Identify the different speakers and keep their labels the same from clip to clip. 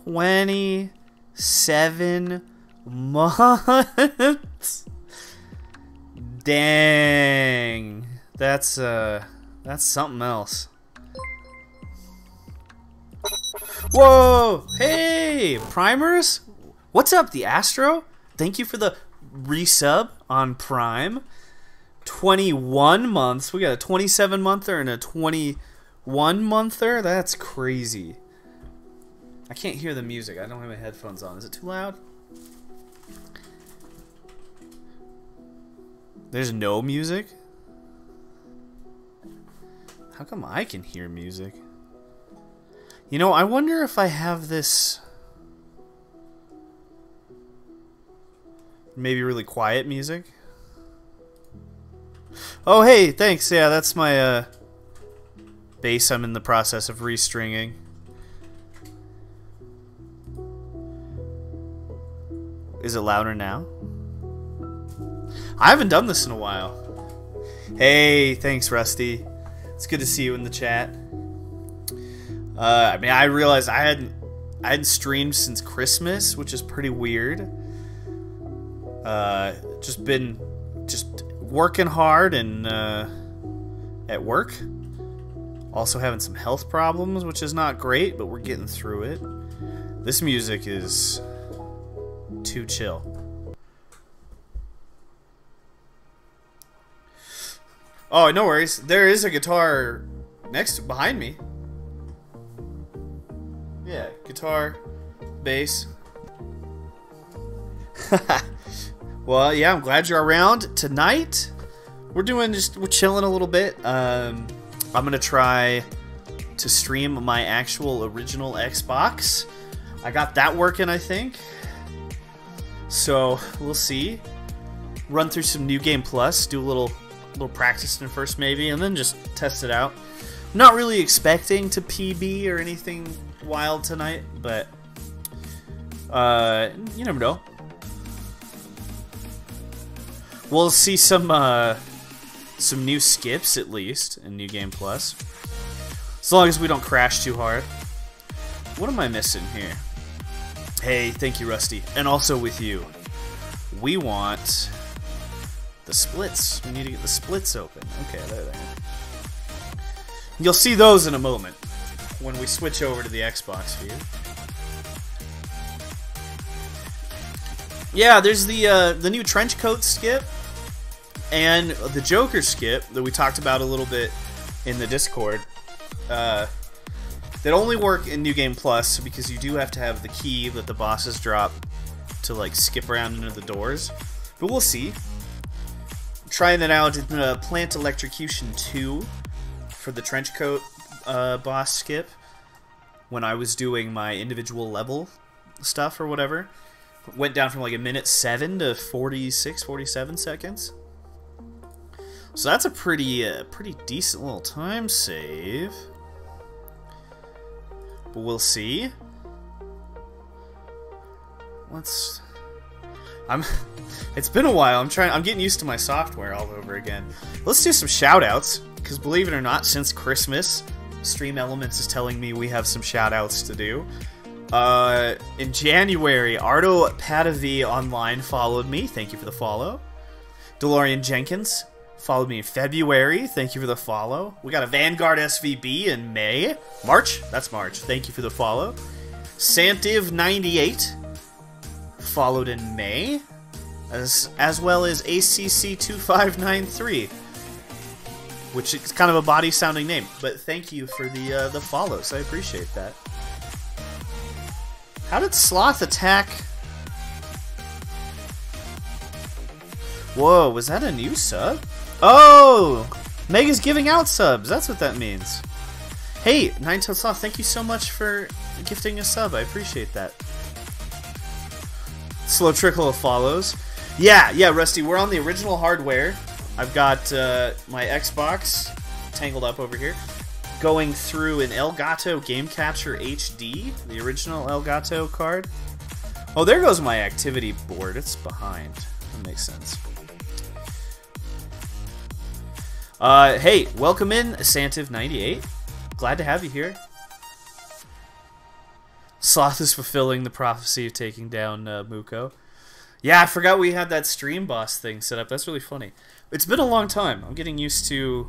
Speaker 1: 27 months. Dang. That's something else. Whoa! Hey! Primers? What's up, the Astro? Thank you for the resub on Prime. 21 months. We got a 27-monther and a 21-monther? That's crazy. I can't hear the music. I don't have my headphones on. Is it too loud? There's no music? How come I can hear music? You know, I wonder if I have this maybe really quiet music. Oh, hey, thanks. Yeah, that's my bass I'm in the process of restringing. Is it louder now? I haven't done this in a while. Hey, thanks, Rusty. It's good to see you in the chat. I mean, I realized I hadn't streamed since Christmas, which is pretty weird. Just working hard and at work. Also having some health problems, which is not great, but we're getting through it. This music is too chill. Oh, no worries. There is a guitar behind me. Yeah, guitar, bass. Well, yeah, I'm glad you're around tonight. We're chilling a little bit. I'm gonna try to stream my actual original Xbox. I got that working, I think. So we'll see. Run through some New Game Plus, do a little practicing first maybe, and then just test it out. Not really expecting to PB or anything wild tonight, but you never know. We'll see some new skips at least in New Game Plus, as long as we don't crash too hard. What am I missing here? Hey, thank you, Rusty, and also with you. We want the splits. We need to get the splits open. Okay, there. You'll see those in a moment when we switch over to the Xbox feed. Yeah, there's the new trench coat skip and the Joker skip that we talked about a little bit in the Discord. That only work in New Game Plus because you do have to have the key that the bosses drop to like skip around into the doors. But we'll see. I'm trying that out in Plant Electrocution 2 for the trench coat boss skip when I was doing my individual level stuff or whatever. Went down from like a minute 7 to 46, 47 seconds. So that's a pretty decent little time save. But we'll see. It's been a while. I'm getting used to my software all over again. Let's do some shout-outs, because believe it or not, since Christmas, Stream Elements is telling me we have some shout-outs to do. In January, Ardo Padavi Online followed me. Thank you for the follow. DeLorean Jenkins followed me in February. Thank you for the follow. We got a Vanguard SVB in May. March? That's March. Thank you for the follow. Santiv98 followed in May. As well as ACC2593. Which is kind of a body-sounding name. But thank you for the follows. I appreciate that. How did Sloth attack? Whoa, was that a new sub? Oh! Mega's giving out subs. That's what that means. Hey, Nine-Tailed Sloth, thank you so much for gifting a sub. I appreciate that. Slow trickle of follows. Yeah, Rusty, we're on the original hardware. I've got my Xbox tangled up over here, going through an Elgato Game Capture HD, the original Elgato card. Oh, there goes my activity board. It's behind. That makes sense. Hey, welcome in, Santiv98. Glad to have you here. Sloth is fulfilling the prophecy of taking down Muko. Yeah, I forgot we had that stream boss thing set up. That's really funny. It's been a long time. I'm getting used to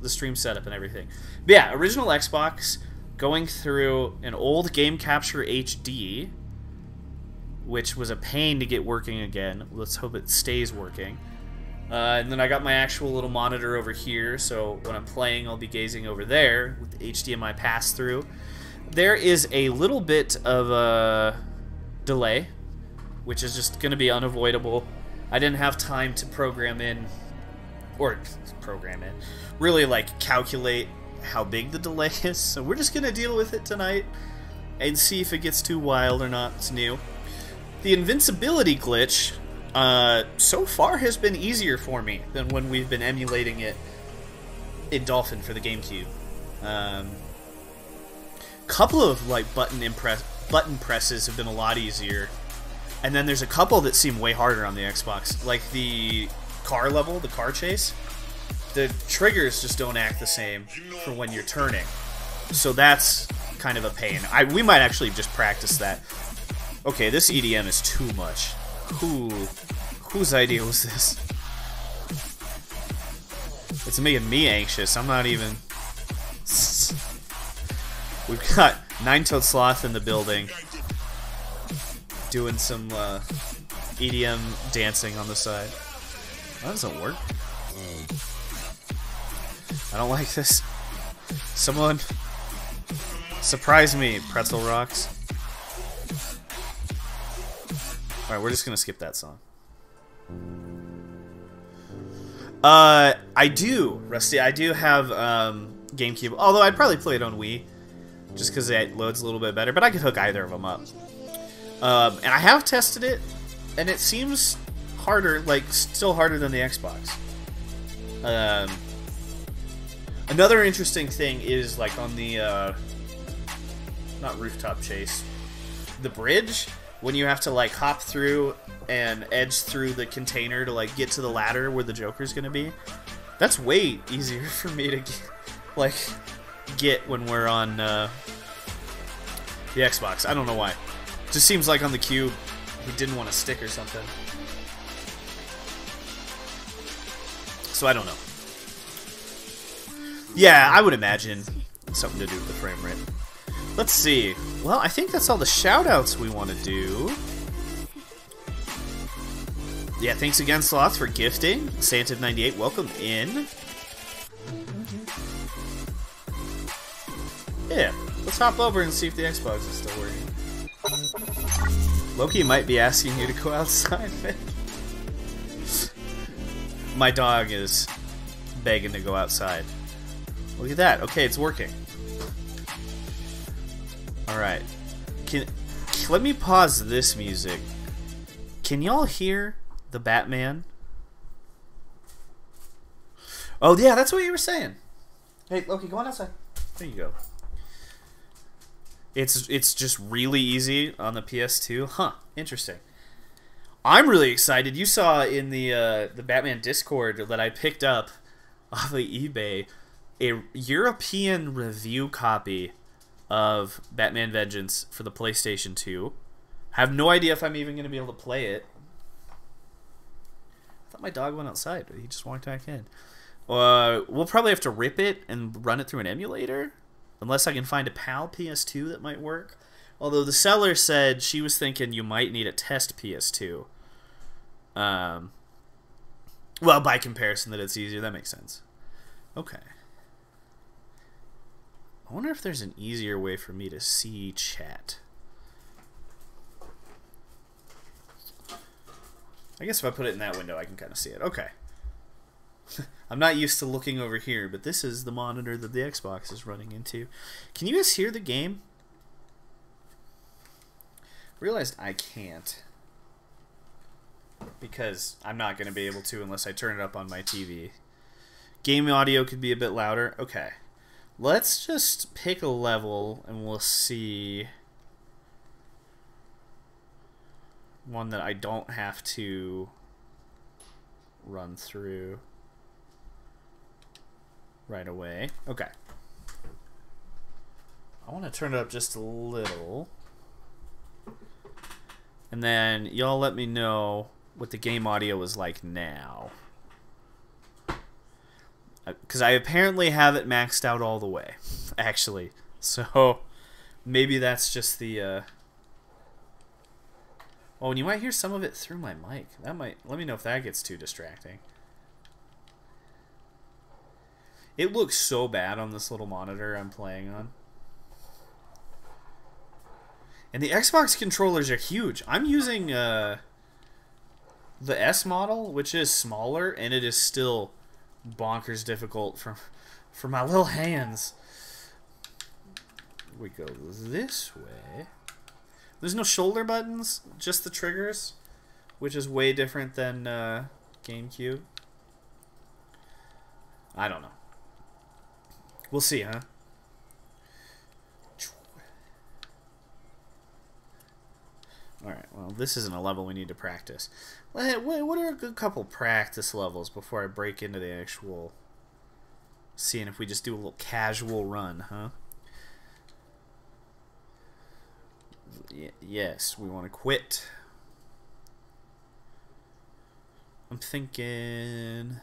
Speaker 1: the stream setup and everything. But yeah, original Xbox, going through an old Game Capture HD, which was a pain to get working again. Let's hope it stays working. And then I got my actual little monitor over here, so when I'm playing, I'll be gazing over there with the HDMI pass-through. There is a little bit of a delay, which is just going to be unavoidable. I didn't have time to really like calculate how big the delay is, so we're just going to deal with it tonight and see if it gets too wild or not. It's new. The invincibility glitch so far has been easier for me than when we've been emulating it in Dolphin for the GameCube. Couple of like button presses have been a lot easier, and then there's a couple that seem way harder on the Xbox, like the car level, the car chase. The triggers just don't act the same for when you're turning, so that's kind of a pain. We might actually just practice that. Okay, this EDM is too much. Whose idea was this? It's making me anxious. I'm not even... We've got Nine-Toed Sloth in the building, doing some EDM dancing on the side. That doesn't work. I don't like this. Someone surprise me, Pretzel Rocks. Alright, we're just gonna skip that song. I do, Rusty. I do have GameCube, although I'd probably play it on Wii, just because it loads a little bit better. But I could hook either of them up. And I have tested it, and it seems harder, like still harder than the Xbox. Another interesting thing is like on the not rooftop chase, the bridge. When you have to like hop through and edge through the container to like get to the ladder where the Joker's gonna be, that's way easier for me to get when we're on the Xbox. I don't know why. It just seems like on the Cube he didn't want to stick or something. So I don't know. Yeah, I would imagine something to do with the frame rate. Let's see. Well, I think that's all the shoutouts we want to do. Yeah, thanks again, Sloth, for gifting. Santa98, welcome in. Yeah, let's hop over and see if the Xbox is still working. Loki might be asking you to go outside. My dog is begging to go outside. Look at that. Okay, it's working. Alright. Let me pause this music. Can y'all hear the Batman? Oh, yeah, that's what you were saying. Hey, Loki, go on outside. There you go. It's just really easy on the PS2. Huh, interesting. I'm really excited. You saw in the Batman Discord that I picked up off of eBay a European review copy of Batman Vengeance for the PlayStation 2. I have no idea if I'm even going to be able to play it. I thought my dog went outside, but he just walked back in. We'll probably have to rip it and run it through an emulator, unless I can find a PAL PS2 that might work. Although the seller said she was thinking you might need a test PS2. Well, by comparison that it's easier, that makes sense. Okay. I wonder if there's an easier way for me to see chat. I guess if I put it in that window, I can kind of see it. Okay. I'm not used to looking over here, but this is the monitor that the Xbox is running into. Can you guys hear the game? Realized I can't, because I'm not going to be able to unless I turn it up on my TV. Game audio could be a bit louder. Okay. Let's just pick a level and we'll see one that I don't have to run through right away. Okay. I want to turn it up just a little. And then y'all let me know what the game audio is like now. Because I apparently have it maxed out all the way, actually. So maybe that's just the... Oh, and you might hear some of it through my mic. That might... Let me know if that gets too distracting. It looks so bad on this little monitor I'm playing on. And the Xbox controllers are huge. I'm using the S model, which is smaller, and it is still bonkers difficult for my little hands. We go this way. There's no shoulder buttons, just the triggers, which is way different than GameCube. I don't know. We'll see, huh? Alright, well, this isn't a level we need to practice. What are a good couple practice levels before I break into the actual... Seeing if we just do a little casual run, huh? Yes, we want to quit. I'm thinking...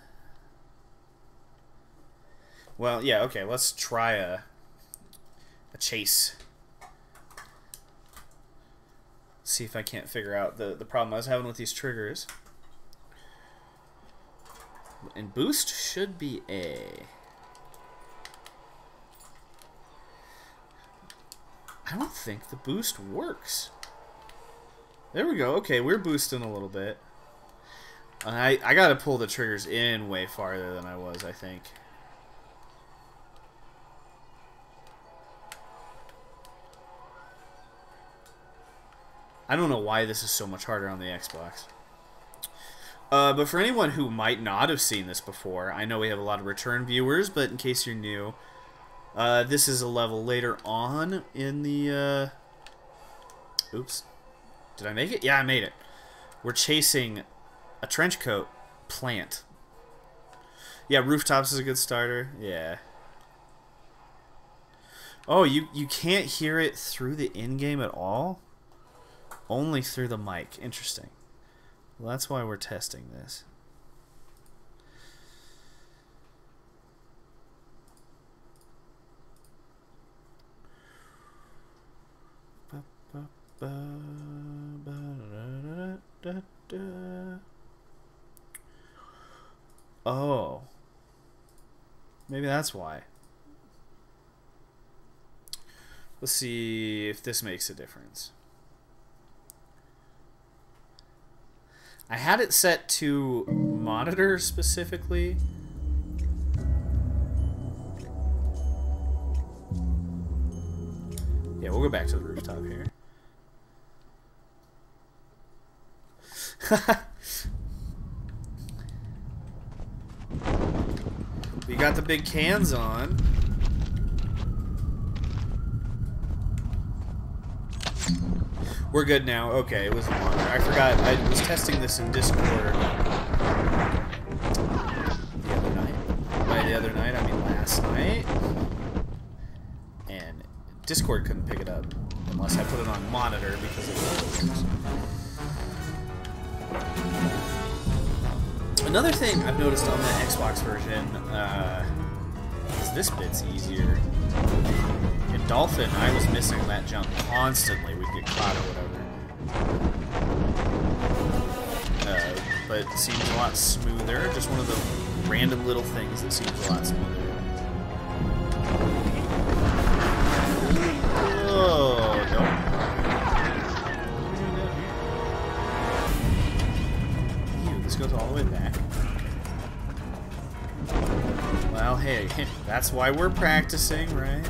Speaker 1: Well, yeah, okay, let's try a chase. See if I can't figure out the problem I was having with these triggers. And boost should be A. I don't think the boost works. There we go. Okay, we're boosting a little bit. I gotta pull the triggers in way farther than I was, I think. I don't know why this is so much harder on the Xbox. But for anyone who might not have seen this before, I know we have a lot of return viewers, but in case you're new, this is a level later on in the... Oops. Did I make it? Yeah, I made it. We're chasing a trench coat plant. Yeah, rooftops is a good starter. Yeah. Oh, you can't hear it through the in-game at all? Only through the mic. Interesting. Well, that's why we're testing this. Oh. Maybe that's why. Let's see if this makes a difference. I had it set to monitor specifically. Yeah, we'll go back to the rooftop here. We got the big cans on. We're good now. Okay, it was a monitor. I forgot. I was testing this in Discord the other night. By the other night, I mean last night. And Discord couldn't pick it up unless I put it on monitor because it was. Another thing I've noticed on the Xbox version is this bit's easier. In Dolphin, I was missing that jump constantly. We'd get caught or whatever. But it seems a lot smoother. Just one of the random little things that seems a lot smoother. Oh, no. Ew, this goes all the way back. Well, hey, that's why we're practicing, right?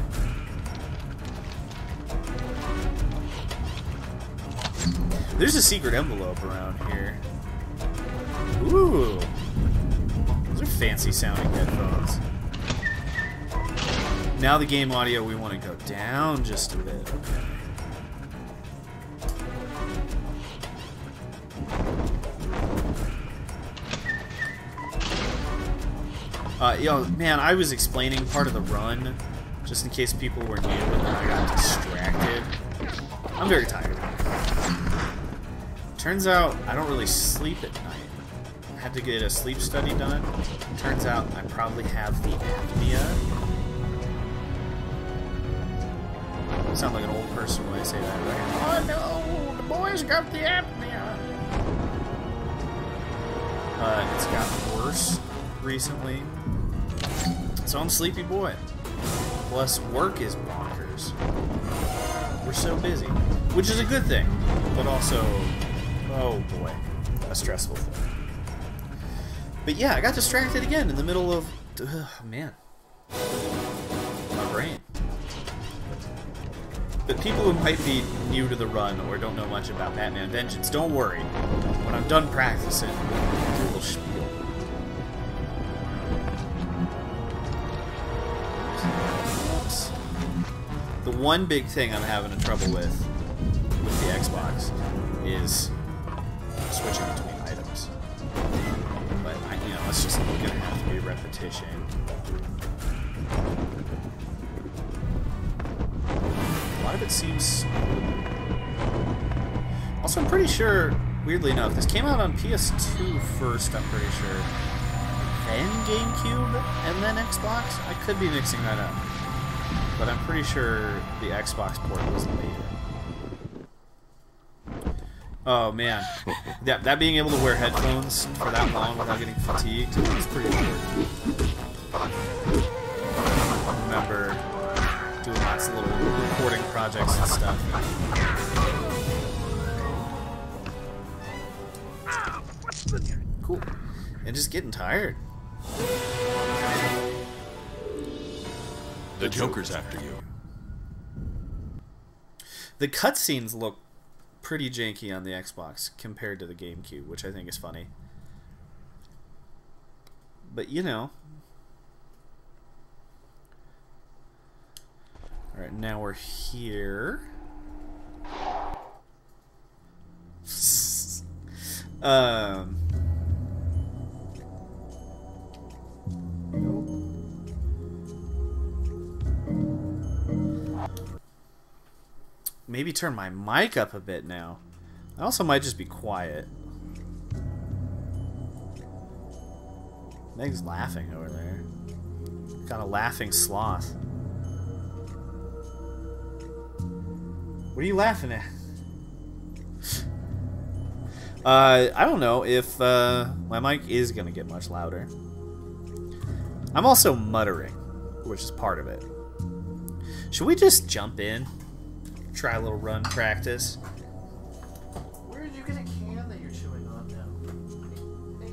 Speaker 1: There's a secret envelope around here. Ooh. Those are fancy sounding headphones. Now the game audio, we want to go down just a bit. Okay. Yo, man, I was explaining part of the run, just in case people were new and then I got distracted. I'm very tired. Turns out I don't really sleep at night. I had to get a sleep study done. Turns out I probably have the apnea. I sound like an old person when I say that, right? Oh no, the boys got the apnea. It's gotten worse recently. So I'm sleepy boy. Plus work is bonkers. We're so busy. Which is a good thing, but also, oh boy, a stressful thing. But yeah, I got distracted again in the middle of, man, my brain. But people who might be new to the run or don't know much about Batman Vengeance, don't worry. When I'm done practicing, I'll do a little spiel. Oops. The one big thing I'm having trouble with the Xbox is switching between items. But you know, it's just gonna have to be repetition. A lot of it seems. Also, I'm pretty sure, weirdly enough, this came out on PS2 first. I'm pretty sure, then GameCube, and then Xbox. I could be mixing that up, but I'm pretty sure the Xbox port was later. Oh man, that being able to wear headphones for that long without getting fatigued is pretty weird. I remember doing lots of little recording projects and stuff. Cool. And just getting tired.
Speaker 2: The Joker's after you.
Speaker 1: The cutscenes look pretty janky on the Xbox compared to the GameCube, which I think is funny. But you know. Alright, now we're here. Maybe turn my mic up a bit now. I also might just be quiet. Meg's laughing over there. Got a laughing sloth. What are you laughing at? I don't know if my mic is gonna get much louder. I'm also muttering, which is part of it. Should we just jump in? Try a little run practice. Where did you get a can that you're chewing on now? Hey,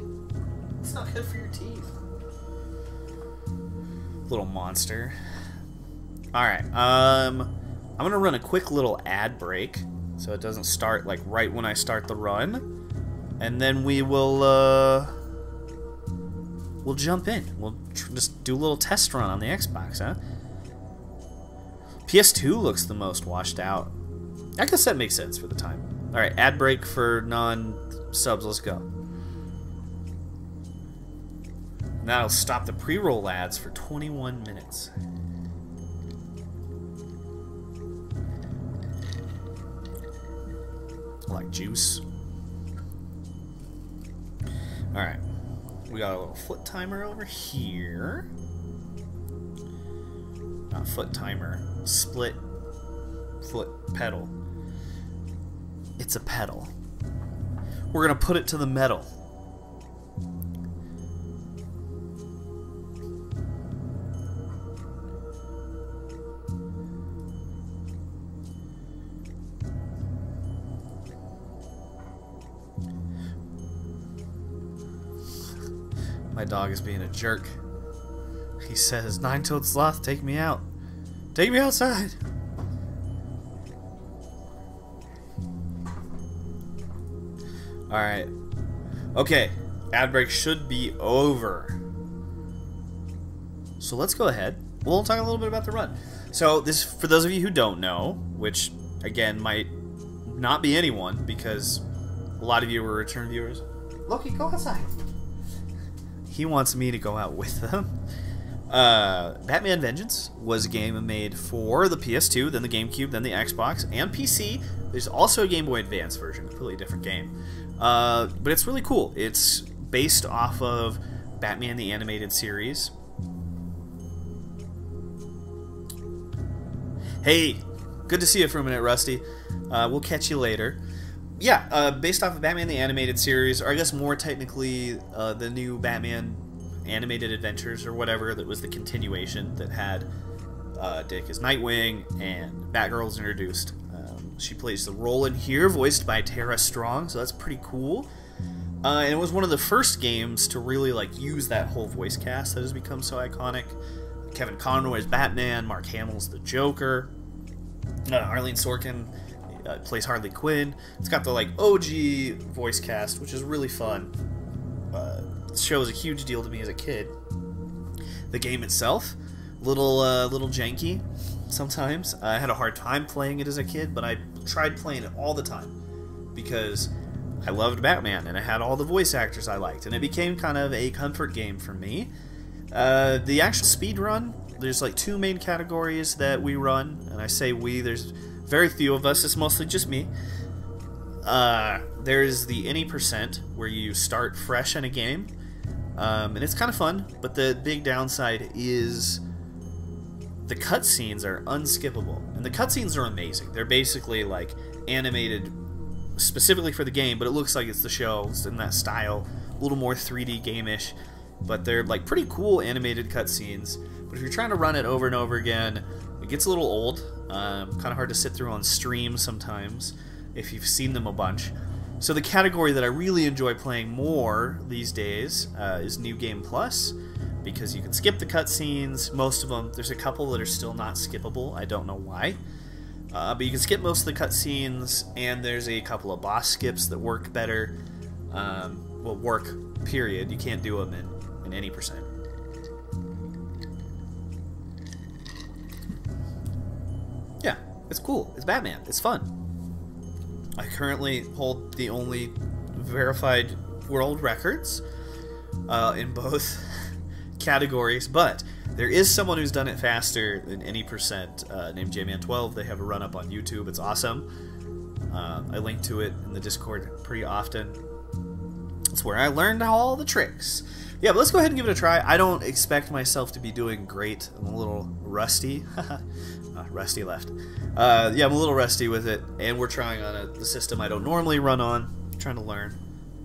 Speaker 1: it's not good for your teeth. Little monster. Alright, I'm gonna run a quick little ad break so it doesn't start like right when I start the run. And then we will we'll jump in. We'll just do a little test run on the Xbox, huh? PS2 looks the most washed out. I guess that makes sense for the time. Alright, ad break for non-subs. Let's go. That'll stop the pre-roll ads for 21 minutes. I like juice. Alright. We got a little foot timer over here. Not foot timer. Split foot pedal. It's a pedal. We're gonna put it to the metal. My dog is being a jerk. He says, "Nine-toed sloth, take me out. Take me outside." Alright. Okay. Ad break should be over. So let's go ahead. We'll talk a little bit about the run. So this, for those of you who don't know, which again might not be anyone because a lot of you were return viewers. Loki, go outside. He wants me to go out with them. Batman Vengeance was a game made for the PS2, then the GameCube, then the Xbox, and PC. There's also a Game Boy Advance version, a completely different game. But it's really cool. It's based off of Batman the Animated Series. Hey, good to see you for a minute, Rusty. We'll catch you later. Yeah, based off of Batman the Animated Series, or I guess more technically the new Batman Animated Adventures or whatever, that was the continuation that had Dick as Nightwing, and Batgirl's introduced. She plays the role in here, voiced by Tara Strong, so that's pretty cool. And it was one of the first games to really like use that whole voice cast that has become so iconic. Kevin Conroy's Batman, Mark Hamill's the Joker, Arlene Sorkin plays Harley Quinn. It's got the like OG voice cast, which is really fun. The show was a huge deal to me as a kid. The game itself, little janky sometimes. I had a hard time playing it as a kid, but I tried playing it all the time because I loved Batman and I had all the voice actors I liked, and it became kind of a comfort game for me. The actual speedrun, there's like two main categories that we run, and I say we, there's very few of us, it's mostly just me. There's the any percent, where you start fresh in a game, and it's kind of fun, but the big downside is the cutscenes are unskippable, and the cutscenes are amazing. They're basically like animated specifically for the game, but it looks like it's the show. It's in that style, a little more 3D game-ish, but they're like pretty cool animated cutscenes. But if you're trying to run it over and over again, it gets a little old, kind of hard to sit through on stream sometimes if you've seen them a bunch. So the category that I really enjoy playing more these days is New Game Plus, because you can skip the cutscenes, most of them. There's a couple that are still not skippable, I don't know why. But you can skip most of the cutscenes, and there's a couple of boss skips that work better. Well, work, period. You can't do them in any percent. Yeah, it's cool. It's Batman. It's fun. I currently hold the only verified world records in both categories, but there is someone who's done it faster than any percent, named JMan12. They have a run-up on YouTube. It's awesome. I link to it in the Discord pretty often. It's where I learned all the tricks. Yeah, but let's go ahead and give it a try. I don't expect myself to be doing great. I'm a little rusty. Rusty left. Yeah, I'm a little rusty with it, and we're trying on the system I don't normally run on. I'm trying to learn,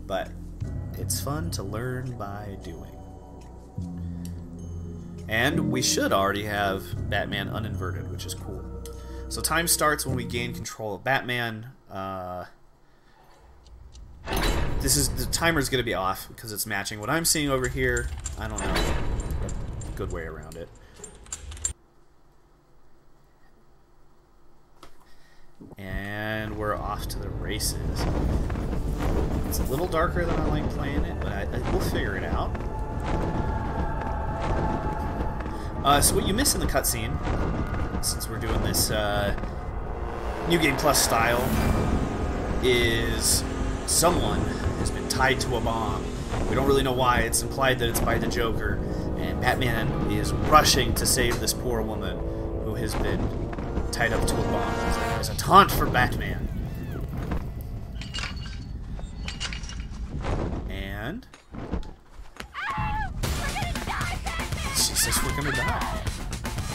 Speaker 1: but it's fun to learn by doing. And we should already have Batman uninverted, which is cool. So time starts when we gain control of Batman. The timer's going to be off because it's matching what I'm seeing over here. I don't know a good way around it. And we're off to the races. It's a little darker than I like playing it, but we'll figure it out. So what you miss in the cutscene, since we're doing this New Game Plus style, is someone has been tied to a bomb. We don't really know why. It's implied that it's by the Joker, and Batman is rushing to save this poor woman who has been tied up to a bomb as a taunt for Batman. And she says we're gonna die.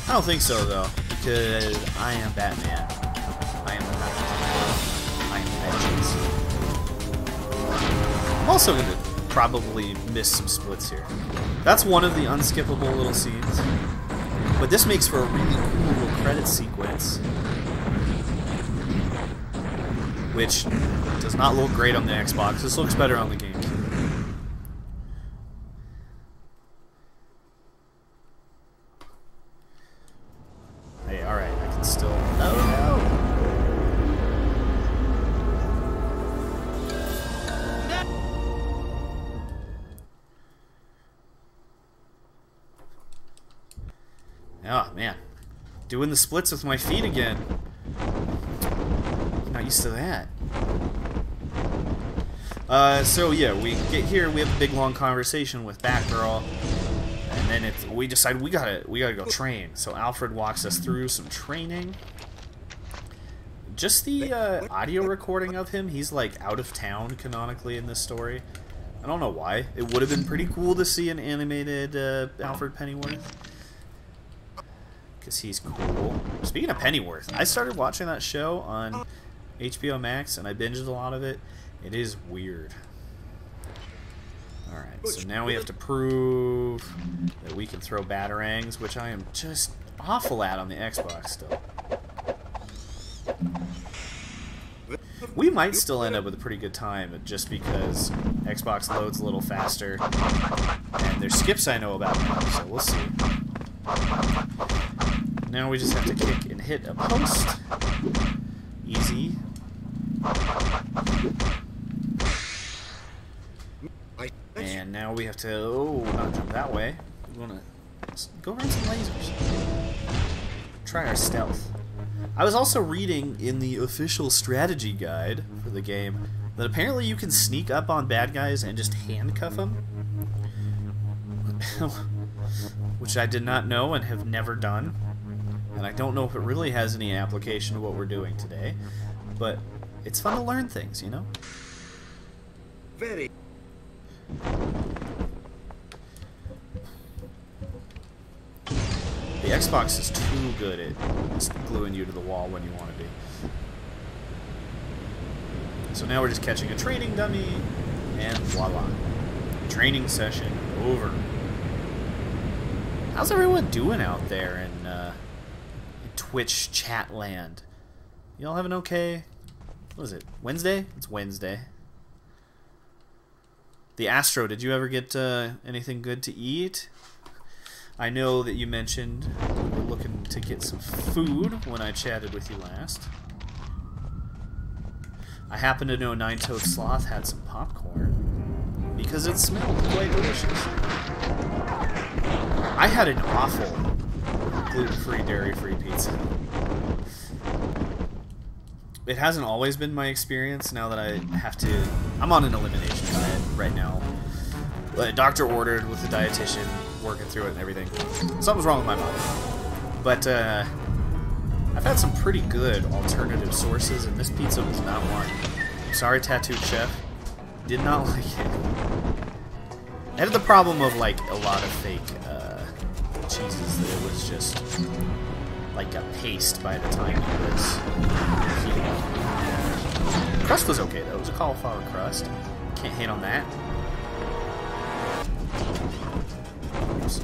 Speaker 1: I don't think so though, because I am Batman. I am the Batman. I am vengeance. I'm also gonna probably miss some splits here. That's one of the unskippable little scenes. But this makes for a really cool little credit sequence, which does not look great on the Xbox. This looks better on the game. Hey, alright, I can still... Oh, no! Oh, man. Doing the splits with my feet again. I'm not used to that. So, yeah, we get here, we have a big, long conversation with Batgirl, and then we decide we gotta go train. So Alfred walks us through some training. Just the audio recording of him, he's like out of town canonically in this story. I don't know why. It would have been pretty cool to see an animated Alfred Pennyworth. Because he's cool. Speaking of Pennyworth, I started watching that show on HBO Max and I binged a lot of it. It is weird. Alright, so now we have to prove that we can throw batarangs, which I am just awful at on the Xbox still. We might still end up with a pretty good time just because Xbox loads a little faster and there's skips I know about now, so we'll see. Now we just have to kick and hit a post. Easy. And now we have to, not jump that way. We want to go around some lasers. Try our stealth. I was also reading in the official strategy guide for the game that apparently you can sneak up on bad guys and just handcuff them. Which I did not know and have never done. And I don't know if it really has any application to what we're doing today. But it's fun to learn things, you know?
Speaker 2: Very.
Speaker 1: The Xbox is too good at gluing you to the wall when you want to be. So now we're just catching a training dummy, and voila. Training session over. How's everyone doing out there in Twitch chat land? Y'all having okay? What is it? Wednesday? It's Wednesday. The Astro, did you ever get anything good to eat? I know that you mentioned you were looking to get some food when I chatted with you last. I happen to know Nine-Toed Sloth had some popcorn because it smelled quite delicious. I had an awful gluten-free, dairy-free pizza. It hasn't always been my experience now that I have to... I'm on an elimination diet right now. The doctor ordered with the dietitian, working through it and everything. Something's wrong with my body. But I've had some pretty good alternative sources, and this pizza was not one. I'm sorry, Tattooed Chef. Did not like it. I had the problem of like a lot of fake cheeses that it was just like a paste by the time it was heating up. The crust was okay though. It was a cauliflower crust. Can't hate on that. Oops.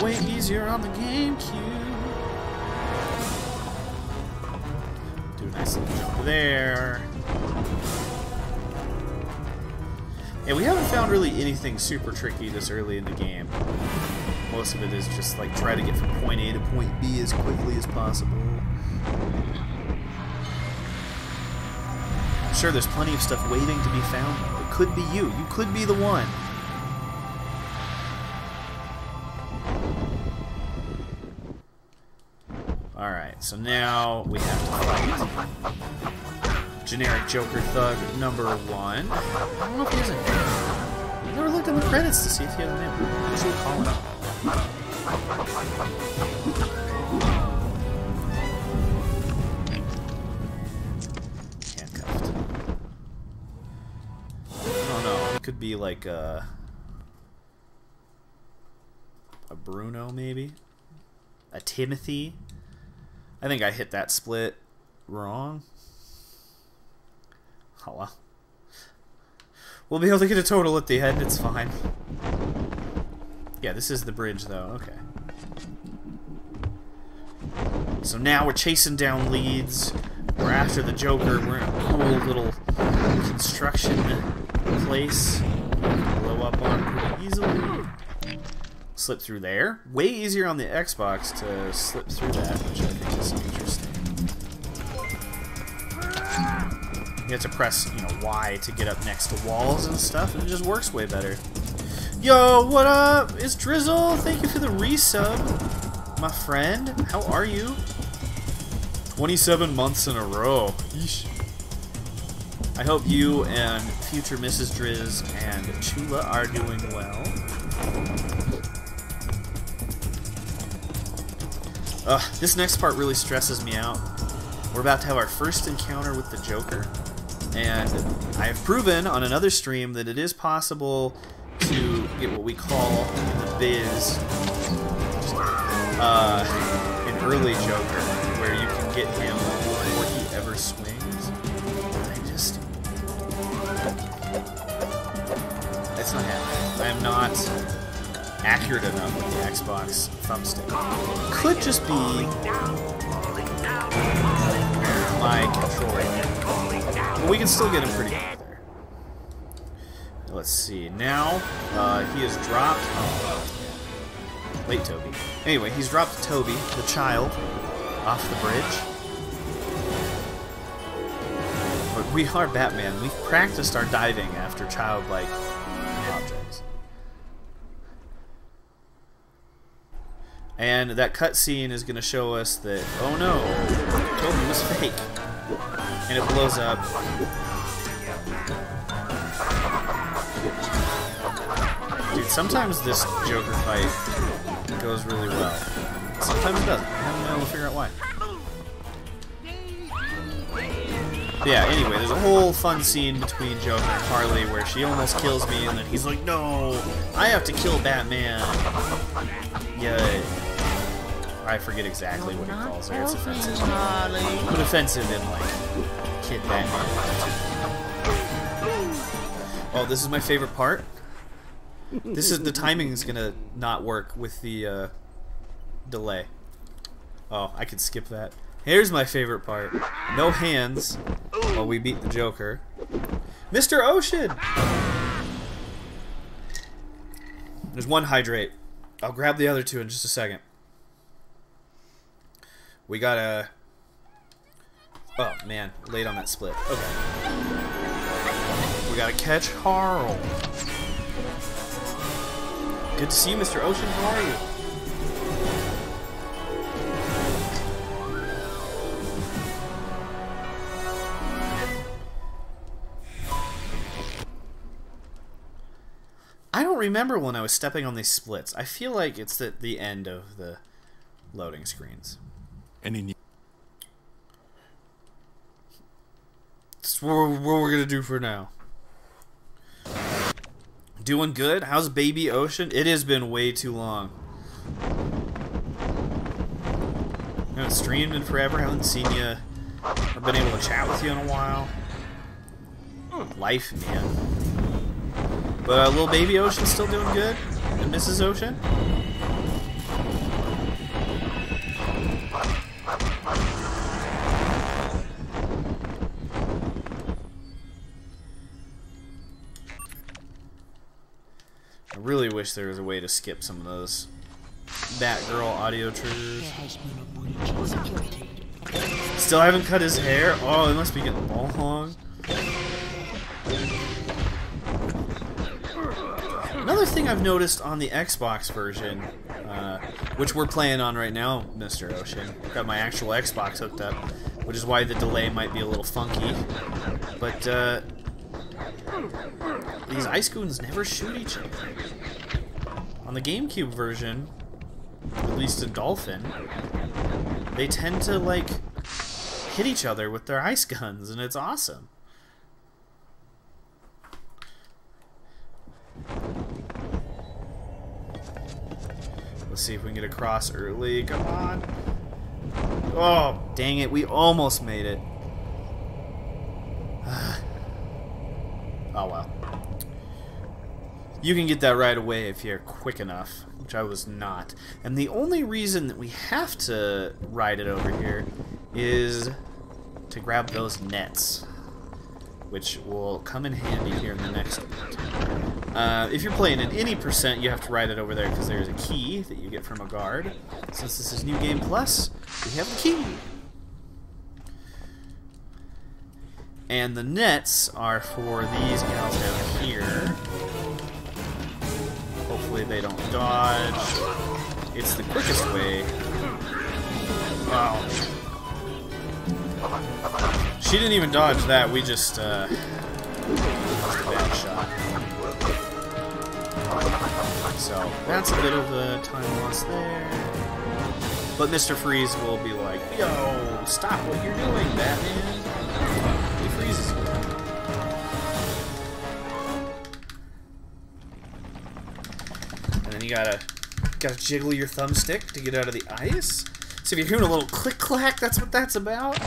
Speaker 1: Way easier on the GameCube. Do a nice little jump there. Yeah, we haven't found really anything super tricky this early in the game. Most of it is just like try to get from point A to point B as quickly as possible. I'm sure there's plenty of stuff waiting to be found though. It could be you. You could be the one. Alright, so now we have to fight generic Joker Thug number 1. I don't know if he has a name. I've never looked in the credits to see if he has a name. What should we call him? Handcuffed. I don't know. It could be like a Bruno, maybe? A Timothy? I think I hit that split wrong. Oh well. We'll be able to get a total at the end, it's fine. Yeah, this is the bridge though, okay. So now we're chasing down leads. We're after the Joker. We're in a cool little construction place. Blow up on pretty easily. Slip through there. Way easier on the Xbox to slip through that, which I think is interesting. You have to press, you know, Y to get up next to walls and stuff, and it just works way better. Yo, what up? It's Drizzle. Thank you for the resub, my friend. How are you? 27 months in a row. Yeesh. I hope you and future Mrs. Driz and Chula are doing well. This next part really stresses me out. We're about to have our first encounter with the Joker. And I have proven on another stream that it is possible to get what we call in the biz an early Joker, where you can get him before he ever swings. It's not happening. I am not accurate enough with the Xbox thumbstick. Could just be my controller. But we can still get him pretty good there. Let's see. Now, he has dropped... Wait, Toby. Anyway, he's dropped Toby, the child, off the bridge. But we are Batman. We've practiced our diving after childlike objects. And that cutscene is going to show us that, oh no, Toby was fake. And it blows up. Dude, sometimes this Joker fight goes really well. Sometimes it doesn't. I haven't been able to figure out why. But yeah, anyway, there's a whole fun scene between Joker and Harley where she almost kills me, and then he's like, no, I have to kill Batman. Yeah, I forget exactly what he calls her. It's offensive. But offensive in, like, Kid Batman. Oh, this is my favorite part. This is, the timing is gonna not work with the delay. Oh, I could skip that. Here's my favorite part. No hands while we beat the Joker. Mr. Ocean! There's one hydrate. I'll grab the other two in just a second. We gotta... Oh, man. Late on that split. Okay. We gotta catch Harl. Good to see you, Mr. Ocean. How are you? I don't remember when I was stepping on these splits. I feel like it's at the end of the loading screens. That's what we're gonna do for now. Doing good? How's baby Ocean? It has been way too long. I haven't streamed in forever. Haven't seen you. I've been able to chat with you in a while. Life, man. But little baby Ocean's still doing good? And Mrs. Ocean? I really wish there was a way to skip some of those Batgirl audio triggers. Still haven't cut his hair? Oh, it must be getting long. Another thing I've noticed on the Xbox version, which we're playing on right now, Mr. Ocean, got my actual Xbox hooked up, which is why the delay might be a little funky, but these ice goons never shoot each other. On the GameCube version, at least in Dolphin, they tend to, like, hit each other with their ice guns, and it's awesome. Let's see if we can get across early. Come on. Oh, dang it. We almost made it. Oh, well. You can get that right away if you're quick enough, which I was not. And the only reason that we have to ride it over here is to grab those nets, which will come in handy here in the next one. If you're playing at any percent, you have to ride it over there because there's a key that you get from a guard. Since this is New Game Plus, we have the key. And the nets are for these gals down here. Hopefully they don't dodge. It's the quickest way. Wow. She didn't even dodge that. We just bad shot. So that's a bit of a time loss there. But Mr. Freeze will be like, "Yo, stop what you're doing, Batman." He freezes you. And then you gotta jiggle your thumbstick to get out of the ice. So if you're hearing a little click clack, that's what that's about.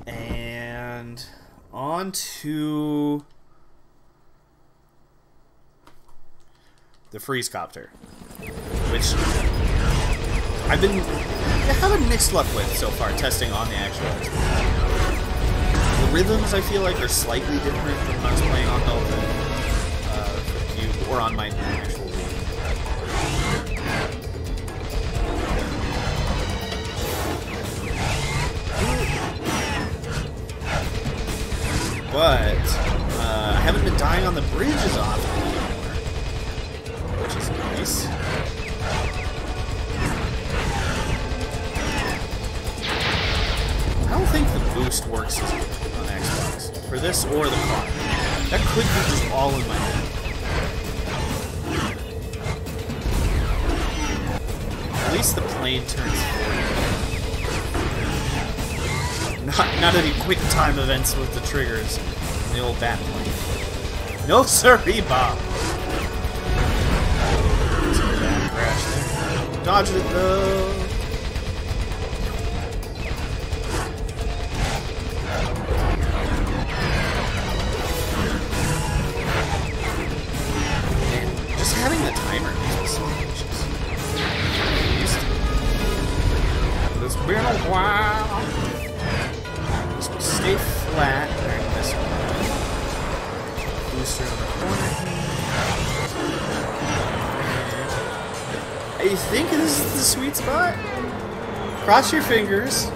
Speaker 1: And on to the freeze copter, which I've had mixed luck with so far testing on the actual Xbox. The rhythms I feel like are slightly different from when I was playing on Dolphin or on my actual Wii. But I haven't been dying on the bridge as often anymore, which is nice. I don't think the boost works as good on Xbox for this or the clock. That could be just all in my head. At least the plane turns forward. Not any quick time events with the triggers in the old bat plane. No sirree, Bob. Bad crash there. Dodged it though. And just having the timer makes me so anxious. It's been a while. Stay flat during this one. Booster on the corner here. I think this is the sweet spot. Cross your fingers.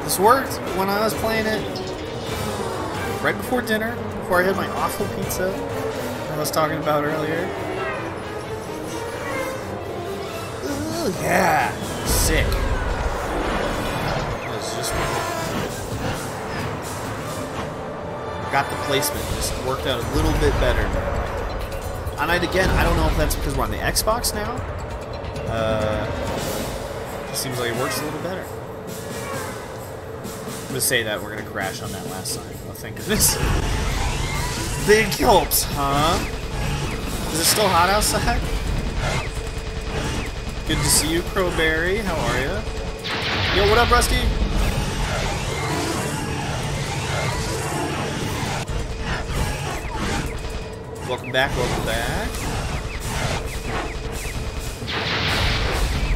Speaker 1: This worked when I was playing it right before dinner, before I had my awful pizza I was talking about earlier. Ooh, yeah. Sick. Got the placement, just worked out a little bit better now. And I don't know if that's because we're on the Xbox now. It seems like it works a little better. I'm gonna say that we're gonna crash on that last sign. Oh, thank goodness. Big helps, huh? Is it still hot outside? Good to see you, Crowberry. How are you? Yo, what up, Rusty? Welcome back, welcome back.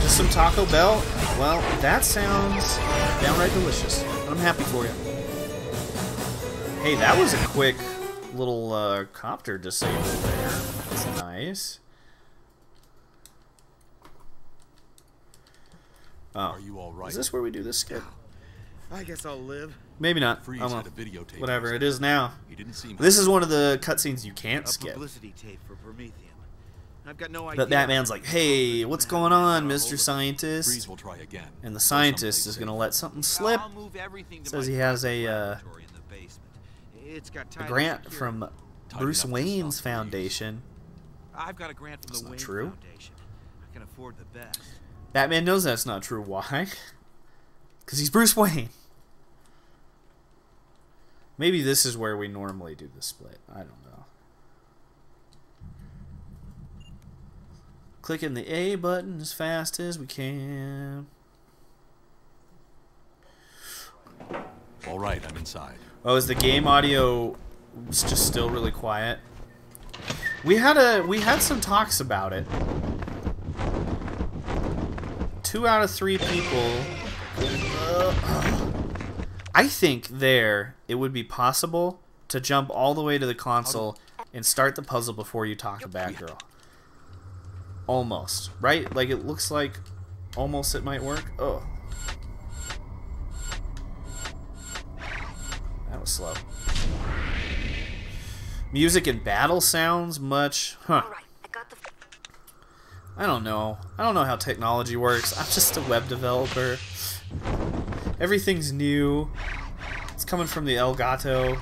Speaker 1: Just some Taco Bell? Well, that sounds downright delicious. I'm happy for you. Hey, that was a quick little copter disable there. That's nice. Oh,
Speaker 2: Are you all right?
Speaker 1: Is this where we do this skip?
Speaker 2: I guess I'll live.
Speaker 1: Maybe not.
Speaker 2: Freeze
Speaker 1: Oh, well.
Speaker 2: had a videotape.
Speaker 1: Whatever, it is now.
Speaker 2: He didn't seem
Speaker 1: This is one of the cutscenes you can't
Speaker 2: a
Speaker 1: skip.
Speaker 2: publicity tape for Prometheum. I've got no idea.
Speaker 1: But Batman's like, "Hey, what's going on, Mr. Scientist?"
Speaker 2: Freeze will try again.
Speaker 1: And the scientist is gonna let something slip.
Speaker 3: I'll move everything to
Speaker 1: Says
Speaker 3: my
Speaker 1: he has
Speaker 3: private
Speaker 1: a
Speaker 3: laboratory in the basement. It's got
Speaker 1: a
Speaker 3: tight
Speaker 1: grant
Speaker 3: security.
Speaker 1: from
Speaker 2: Tighten
Speaker 1: Bruce
Speaker 2: up
Speaker 1: Wayne's
Speaker 2: yourself, please.
Speaker 1: foundation.
Speaker 3: I've got a grant from
Speaker 1: That's
Speaker 3: the
Speaker 1: not
Speaker 3: Wayne
Speaker 1: true.
Speaker 3: Foundation. I can afford the best.
Speaker 1: Batman knows that's not true. Why? Because he's Bruce Wayne. Maybe this is where we normally do the split. I don't know. Clicking the A button as fast as we can.
Speaker 2: All right, I'm inside.
Speaker 1: Oh, is the game audio just still really quiet? We had some talks about it. 2 out of 3 people. I think it would be possible to jump all the way to the console and start the puzzle before you talk to Batgirl. Almost, right? Like it looks like almost it might work. Oh. That was slow. Music and battle sounds much, huh? I don't know. I don't know how technology works. I'm just a web developer. Everything's new. It's coming from the El Gato.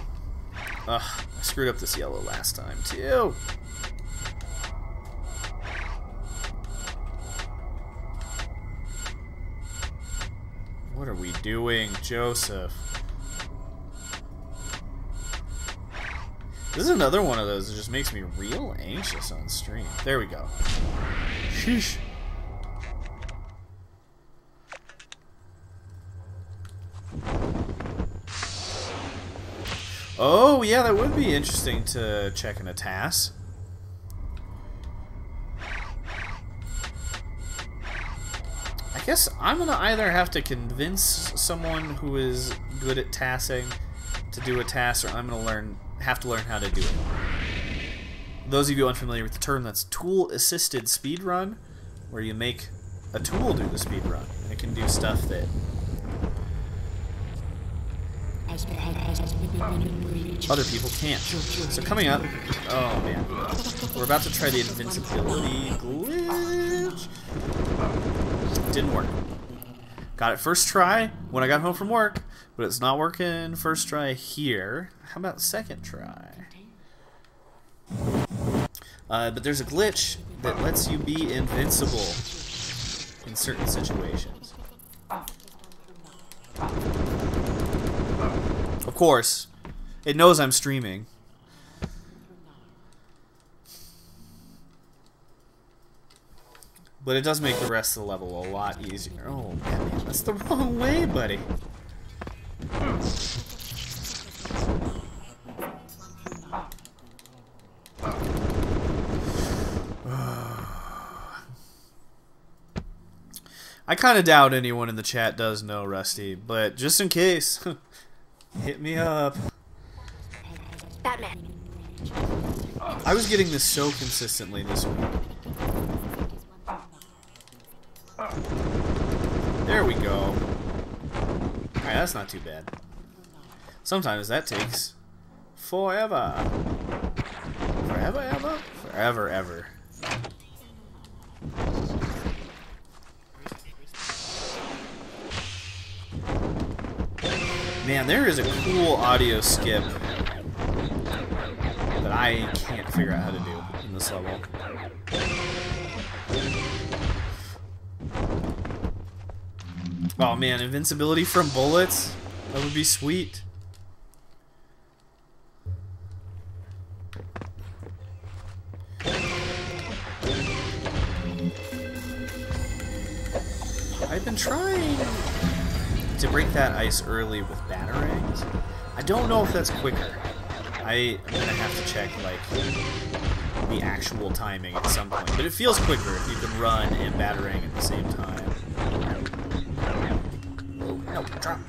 Speaker 1: Ugh, I screwed up this yellow last time, too. What are we doing, Joseph? This is another one of those that just makes me real anxious on stream. There we go. Sheesh. Oh, yeah, that would be interesting to check in a TAS. I guess I'm gonna either have to convince someone who is good at tassing to do a task, or I'm gonna have to learn how to do it. Those of you unfamiliar with the term, that's tool-assisted speedrun, where you make a tool do the speedrun. It can do stuff that other people can't. So coming up, oh man, we're about to try the invincibility glitch. Didn't work. Got it first try when I got home from work, but it's not working first try here. How about second try? But there's a glitch that lets you be invincible in certain situations. Of course, it knows I'm streaming. But it does make the rest of the level a lot easier. Oh man, that's the wrong way, buddy. I kind of doubt anyone in the chat does know Rusty, but just in case, hit me up.
Speaker 4: Batman.
Speaker 1: I was getting this so consistently this week. There we go. Alright, that's not too bad. Sometimes that takes forever. Forever, ever? Forever, ever. Man, there is a cool audio skip that I can't figure out how to do in this level. Oh man, invincibility from bullets? That would be sweet. I've been trying to break that ice early with batarangs. I don't know if that's quicker. I'm gonna have to check like the actual timing at some point, but it feels quicker if you can run and batarang at the same time. Oh, no, drop.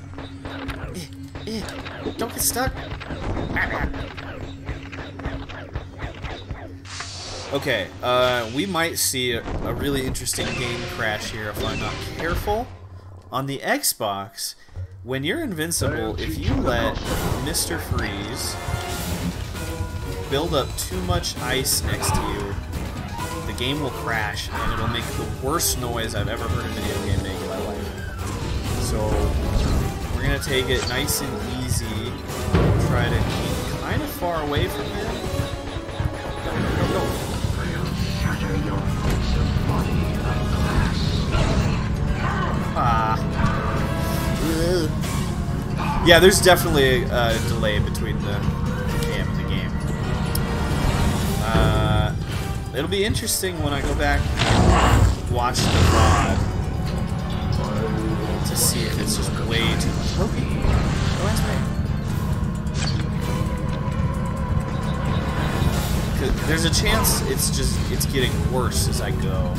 Speaker 1: Don't get stuck. Okay, we might see a really interesting game crash here if I'm not careful. On the Xbox, when you're invincible, if you let Mr. Freeze build up too much ice next to you, the game will crash and it'll make the worst noise I've ever heard a video game make in my life. So we're gonna take it nice and easy and try to keep kind of far away from him. Go. Yeah, there's definitely a delay between the cam and the game. It'll be interesting when I go back and watch the VOD to see if it's just way too much. Loki, go ask me. 'Cause there's a chance it's getting worse as I go.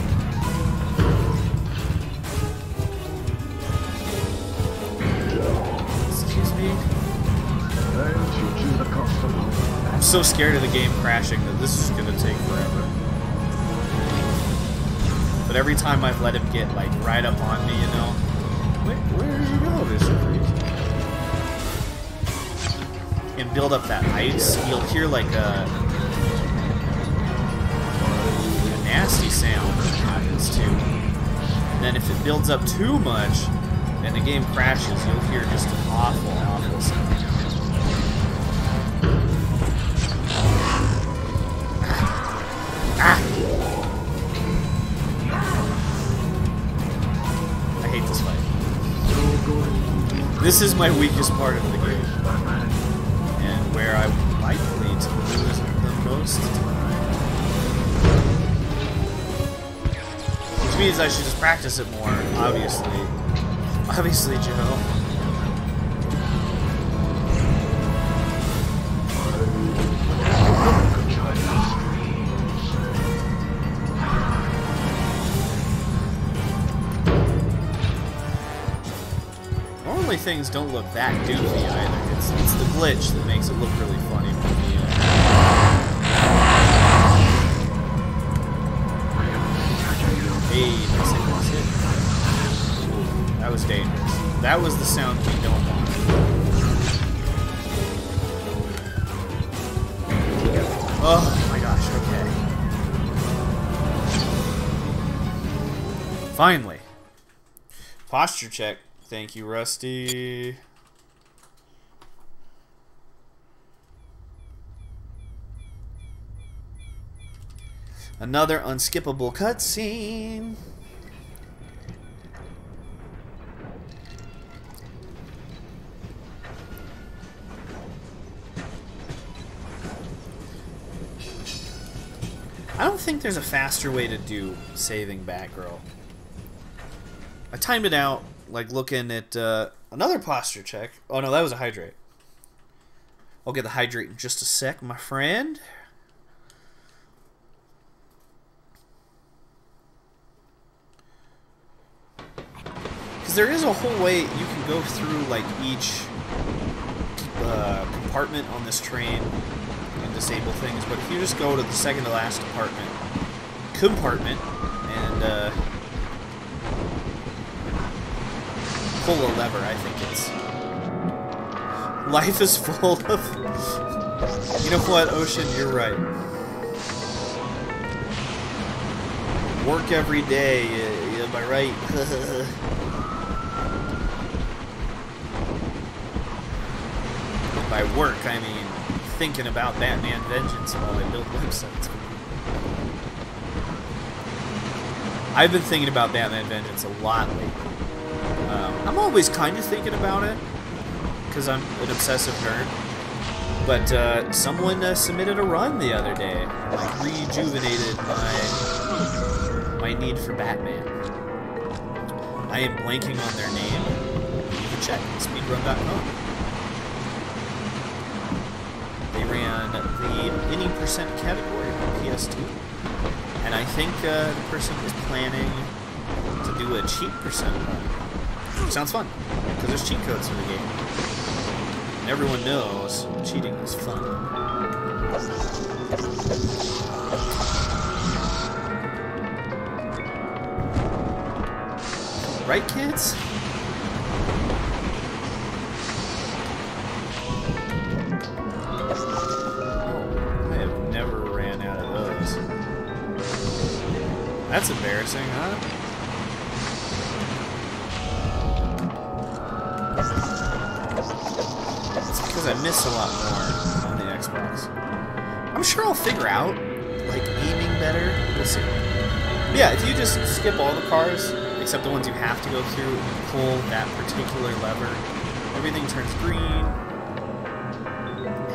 Speaker 1: I'm so scared of the game crashing that this is gonna take forever. But every time I've let him get like right up on me, you know. Where did you go, Mr. Freeze? And build up that ice, you'll hear like a nasty sound that happens too. And then if it builds up too much, and the game crashes, you'll hear just an awful, awful sound. Ah! I hate this fight. This is my weakest part of the game, and where I'm likely to lose the most time. Which means I should just practice it more, obviously. Obviously, Joe. Normally things don't look that goofy either. It's the glitch that makes it look really funny for me. Hey, that's it. Ooh, that was dangerous. That was the sound we don't want. Oh my gosh, okay. Finally. Posture check. Thank you, Rusty. Another unskippable cutscene. I don't think there's a faster way to do saving Batgirl. I timed it out, like looking at another posture check. Oh no, that was a hydrate. I'll get the hydrate in just a sec, my friend. Because there is a whole way you can go through like each compartment on this train and disable things, but if you just go to the second to last compartment and pull a lever, I think it's... Life is full of... You know what, Ocean, you're right. Work every day, am I right? By work, I mean thinking about Batman Vengeance while I build websites. I've been thinking about Batman Vengeance a lot lately. I'm always kind of thinking about it, because I'm an obsessive nerd. But someone submitted a run the other day, like rejuvenated my need for Batman. I am blanking on their name. You can check Speedrun.com. They ran the any percent category on PS2, and I think the person is planning to do a cheat percent run. Sounds fun, because there's cheat codes for the game. And everyone knows cheating is fun. Right, kids? Oh, I have never ran out of those. That's embarrassing, huh? Because I miss a lot more on the Xbox. I'm sure I'll figure out, like, aiming better. We'll see. But yeah, if you just skip all the cars, except the ones you have to go through, and pull that particular lever, everything turns green.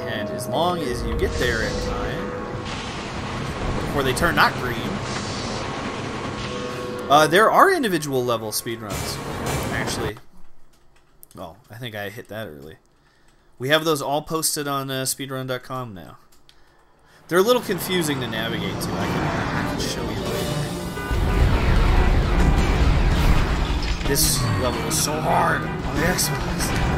Speaker 1: And as long as you get there in time, before they turn not green, there are individual level speedruns, actually. Oh, I think I hit that early. We have those all posted on speedrun.com now. They're a little confusing to navigate to. I can show you later. This level was so hard on the Xbox.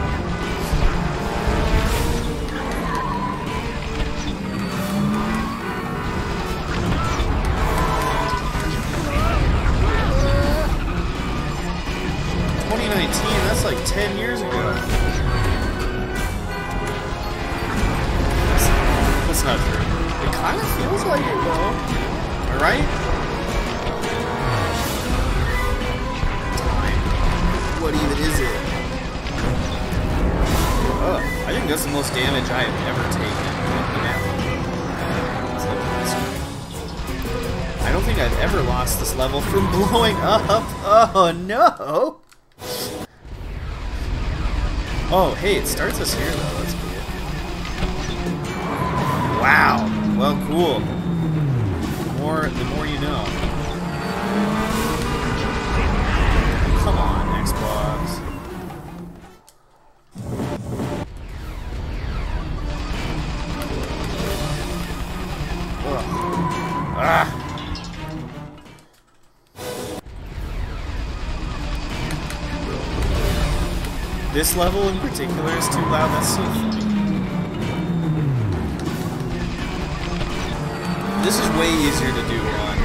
Speaker 1: That's like 10 years ago. That's not true. It kind of feels like it, though. Alright? Time. what even is it? Oh, I think that's the most damage I have ever taken in the map. I don't think I've ever lost this level from blowing up. Oh no! Oh, hey, it starts us here though. That's good. Wow. Well, cool. The more you know. Come on, Xbox. Ugh. Ah. This level in particular is too loud. That's so funny. This is way easier to do on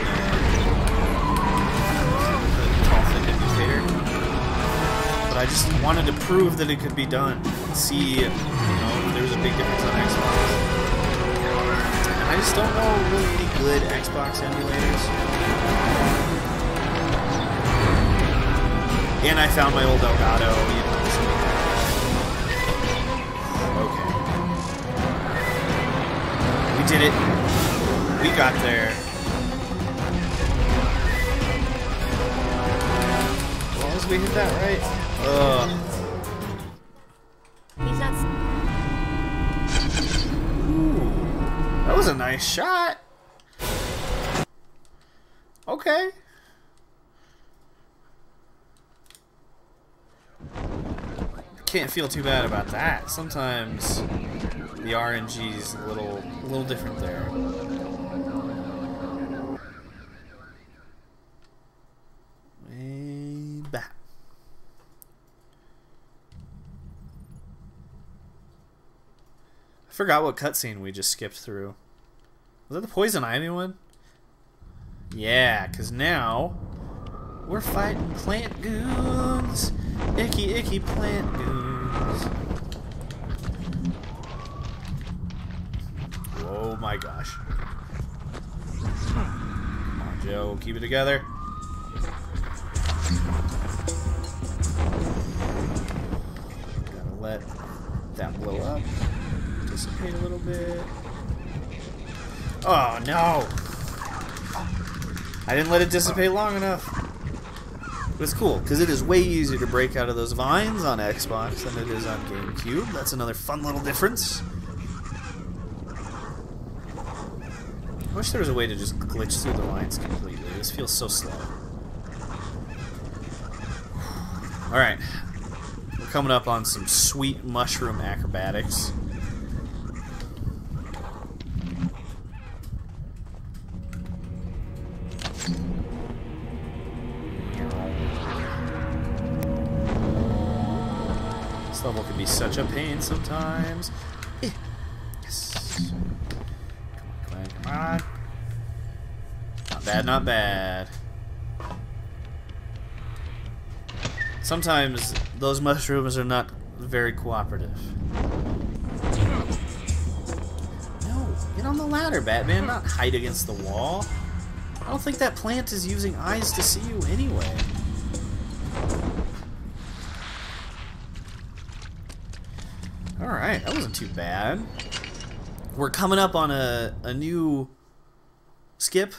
Speaker 1: the tall fin indicator, but I just wanted to prove that it could be done. See, you know, if there was a big difference on Xbox. And I just don't know really any good Xbox emulators. And I found my old Elgato, you know. Okay. We did it. We got there. As long as we hit that right. Ugh.
Speaker 4: He's not.
Speaker 1: Ooh, that was a nice shot. Okay. Can't feel too bad about that. Sometimes the RNG is a little different there. Way back. I forgot what cutscene we just skipped through. Was that the Poison Ivy one? Yeah, because now we're fighting plant goons. Icky, icky plant goons. Oh my gosh. Come on, Joe. Keep it together. Gotta let that blow up. Dissipate a little bit. Oh no! I didn't let it dissipate long enough. But it's cool, because it is way easier to break out of those vines on Xbox than it is on GameCube. That's another fun little difference. I wish there was a way to just glitch through the vines completely. This feels so slow. Alright. We're coming up on some sweet mushroom acrobatics. This level can be such a pain sometimes. Yes. Come on, come on. Not bad, not bad. Sometimes those mushrooms are not very cooperative. No, get on the ladder, Batman, not hide against the wall. I don't think that plant is using eyes to see you anyway. Alright, that wasn't too bad. We're coming up on a new skip.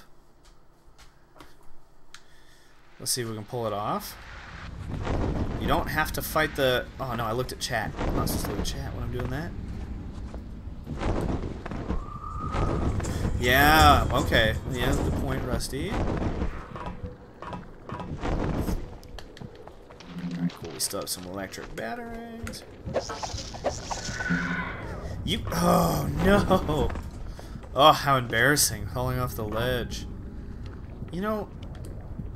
Speaker 1: Let's see if we can pull it off. You don't have to fight the... Oh no, I looked at chat. I'm not supposed to look at chat when I'm doing that. Yeah, okay. Yeah, that's a good point, Rusty. Alright, cool. We still have some electric batteries. You... Oh, no! Oh, how embarrassing. Falling off the ledge. You know,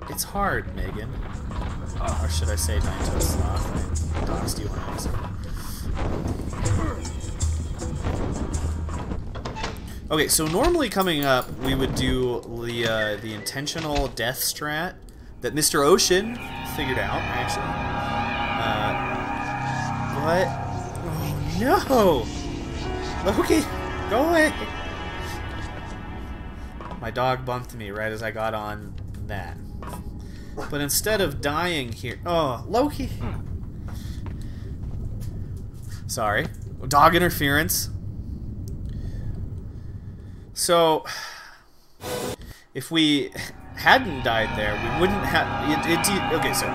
Speaker 1: it's hard, Megan. Or should I say Nine-Toed Sloth? I doxed you when I was... Okay, so normally coming up, we would do the intentional death strat that Mr. Ocean figured out, actually. But... Oh, no! Loki, go away! My dog bumped me right as I got on that. But instead of dying here... Oh, Loki! Sorry. Dog interference. So... If we hadn't died there, we wouldn't have... Okay, so...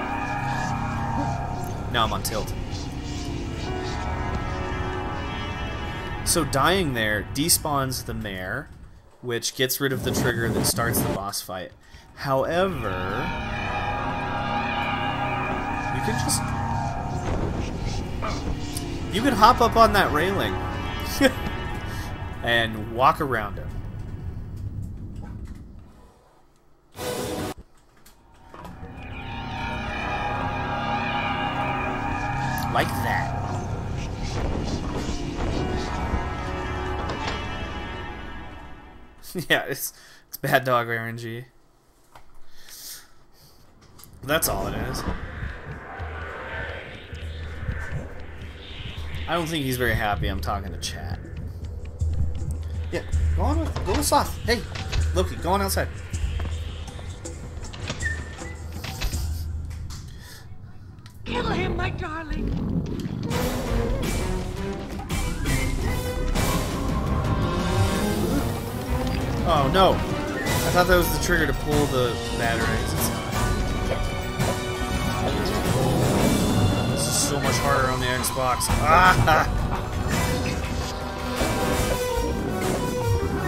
Speaker 1: Now I'm on tilt. So dying there despawns the mare, which gets rid of the trigger that starts the boss fight. However... You can just... You can hop up on that railing and walk around it. Like that. Yeah, it's bad dog RNG. That's all it is. I don't think he's very happy I'm talking to chat. Yeah, go on, go soft. Hey, Loki, go on outside.
Speaker 5: Kill him, my darling.
Speaker 1: Oh no! I thought that was the trigger to pull the batteries. It's not. This is so much harder on the Xbox. Ah!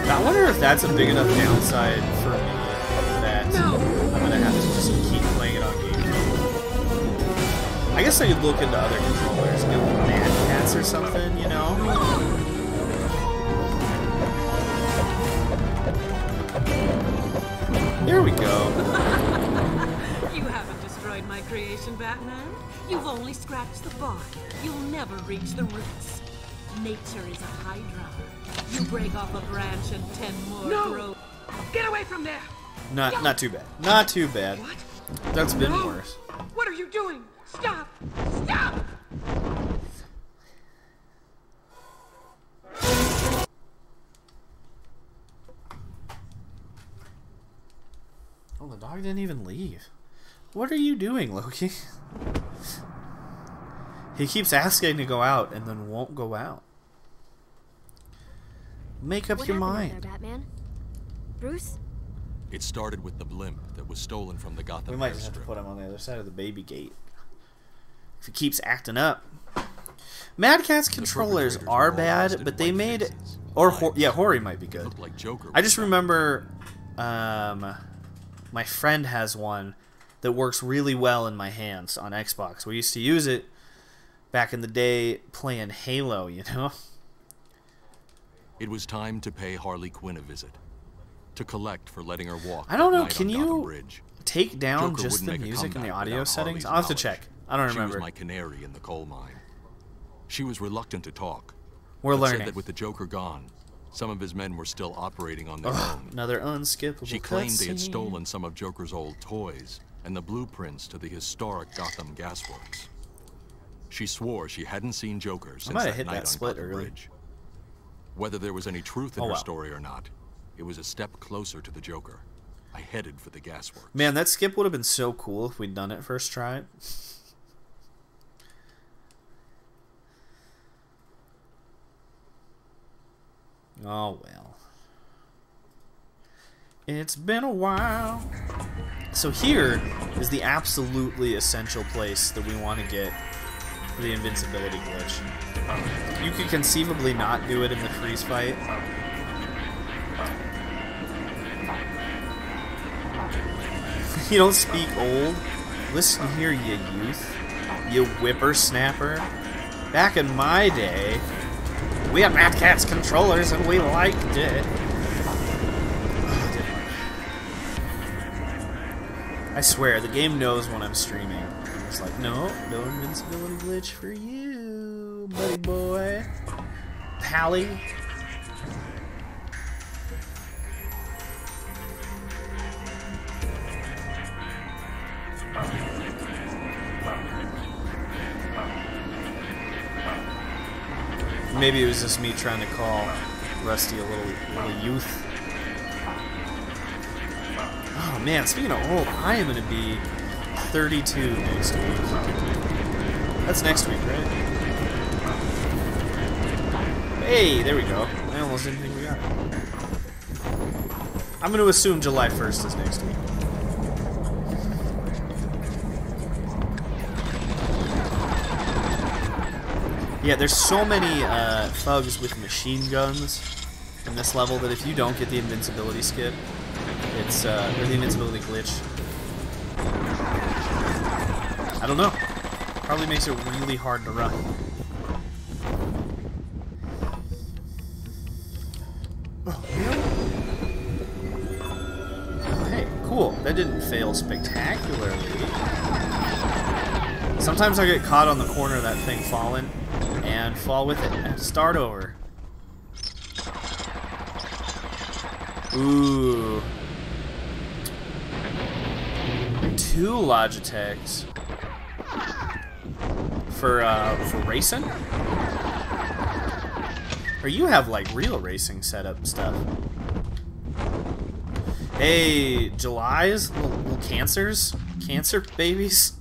Speaker 1: I wonder if that's a big enough downside for me that I'm gonna have to just keep playing it on GameCube. I guess I could look into other controllers, get Mad Cats or something, you know? There we go.
Speaker 5: You haven't destroyed my creation, Batman. You've only scratched the bark. You'll never reach the roots. Nature is a hydra. You break off a branch and 10 more grow. Get away from there!
Speaker 1: Not too bad. Not too bad.
Speaker 5: What?
Speaker 1: That's been
Speaker 5: No!
Speaker 1: worse.
Speaker 5: What are you doing? Stop! Stop!
Speaker 1: Oh, the dog didn't even leave. What are you doing, Loki? He keeps asking to go out and then won't go out. Make up your mind.
Speaker 4: There, Batman? Bruce?
Speaker 2: It started with the blimp that was stolen from the Gotham
Speaker 1: We might just have to
Speaker 2: airstrip.
Speaker 1: put him on the other side of the baby gate. If he keeps acting up. Mad Cat's controllers
Speaker 2: perpetrators
Speaker 1: are
Speaker 2: were all
Speaker 1: bad,
Speaker 2: dressed
Speaker 1: but
Speaker 2: in
Speaker 1: they
Speaker 2: white
Speaker 1: made...
Speaker 2: faces.
Speaker 1: Or, yeah, Hori might be
Speaker 2: It
Speaker 1: good.
Speaker 2: looked like Joker
Speaker 1: I just
Speaker 2: was
Speaker 1: remember... my friend has one that works really well in my hands on Xbox. We used to use it back in the day playing Halo, you know?
Speaker 2: It was time to pay Harley Quinn a visit. To collect for letting her walk.
Speaker 1: I don't
Speaker 2: that
Speaker 1: know,
Speaker 2: night
Speaker 1: can
Speaker 2: on Gotham
Speaker 1: you
Speaker 2: Bridge.
Speaker 1: take down
Speaker 2: Joker
Speaker 1: just the
Speaker 2: wouldn't make a
Speaker 1: music in the
Speaker 2: comeback
Speaker 1: audio
Speaker 2: without
Speaker 1: settings?
Speaker 2: Harley's
Speaker 1: I'll have to
Speaker 2: knowledge.
Speaker 1: check. I don't
Speaker 2: She
Speaker 1: remember.
Speaker 2: was my canary in the coal mine. She was reluctant to talk.
Speaker 1: We're
Speaker 2: but
Speaker 1: learning.
Speaker 2: said that with the Joker gone, some of his men were still operating on their own.
Speaker 1: Another unskippable
Speaker 2: She claimed they had
Speaker 1: cutscene.
Speaker 2: stolen some of Joker's old toys and the blueprints to the historic Gotham gasworks. She swore she hadn't seen Joker since
Speaker 1: might have
Speaker 2: that
Speaker 1: hit
Speaker 2: night
Speaker 1: that
Speaker 2: on
Speaker 1: split
Speaker 2: Gotham
Speaker 1: early.
Speaker 2: Bridge. Whether there was any truth in
Speaker 1: Oh,
Speaker 2: her
Speaker 1: wow.
Speaker 2: story or not, it was a step closer to the Joker. I headed for the gasworks.
Speaker 1: Man, that skip would have been so cool if we'd done it first try. Oh well. It's been a while. So here is the absolutely essential place that we want to get the invincibility glitch. You could conceivably not do it in the freeze fight. You don't speak old? Listen here, you youth. You whippersnapper. Back in my day, we had Mad Cat's controllers and we liked it. Oh, didn't like. I swear, the game knows when I'm streaming. It's like, no invincibility glitch for you, buddy boy. Pally. Maybe it was just me trying to call Rusty a little youth. Oh man, speaking of old, I am going to be 32 next week. That's next week, right? Hey, there we go. I almost didn't think we got it. I'm going to assume July 1st is next week. Yeah, there's so many thugs with machine guns in this level that if you don't get the invincibility skip, it's or the invincibility glitch. I don't know. Probably makes it really hard to run. Oh, hey, cool. That didn't fail spectacularly. Sometimes I get caught on the corner of that thing falling and fall with it and have to start over. Ooh. 2 Logitechs for racing? Or you have like real racing setup stuff? Hey, July's little cancers, cancer babies.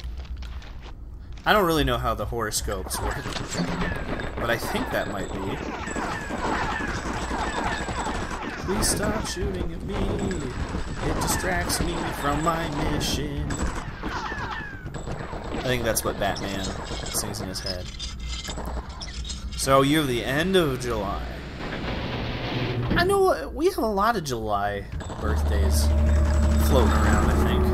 Speaker 1: I don't really know how the horoscopes work, but I think that might be. Please stop shooting at me. It distracts me from my mission. I think that's what Batman sings in his head. So you have the end of July. I know we have a lot of July birthdays floating around, I think.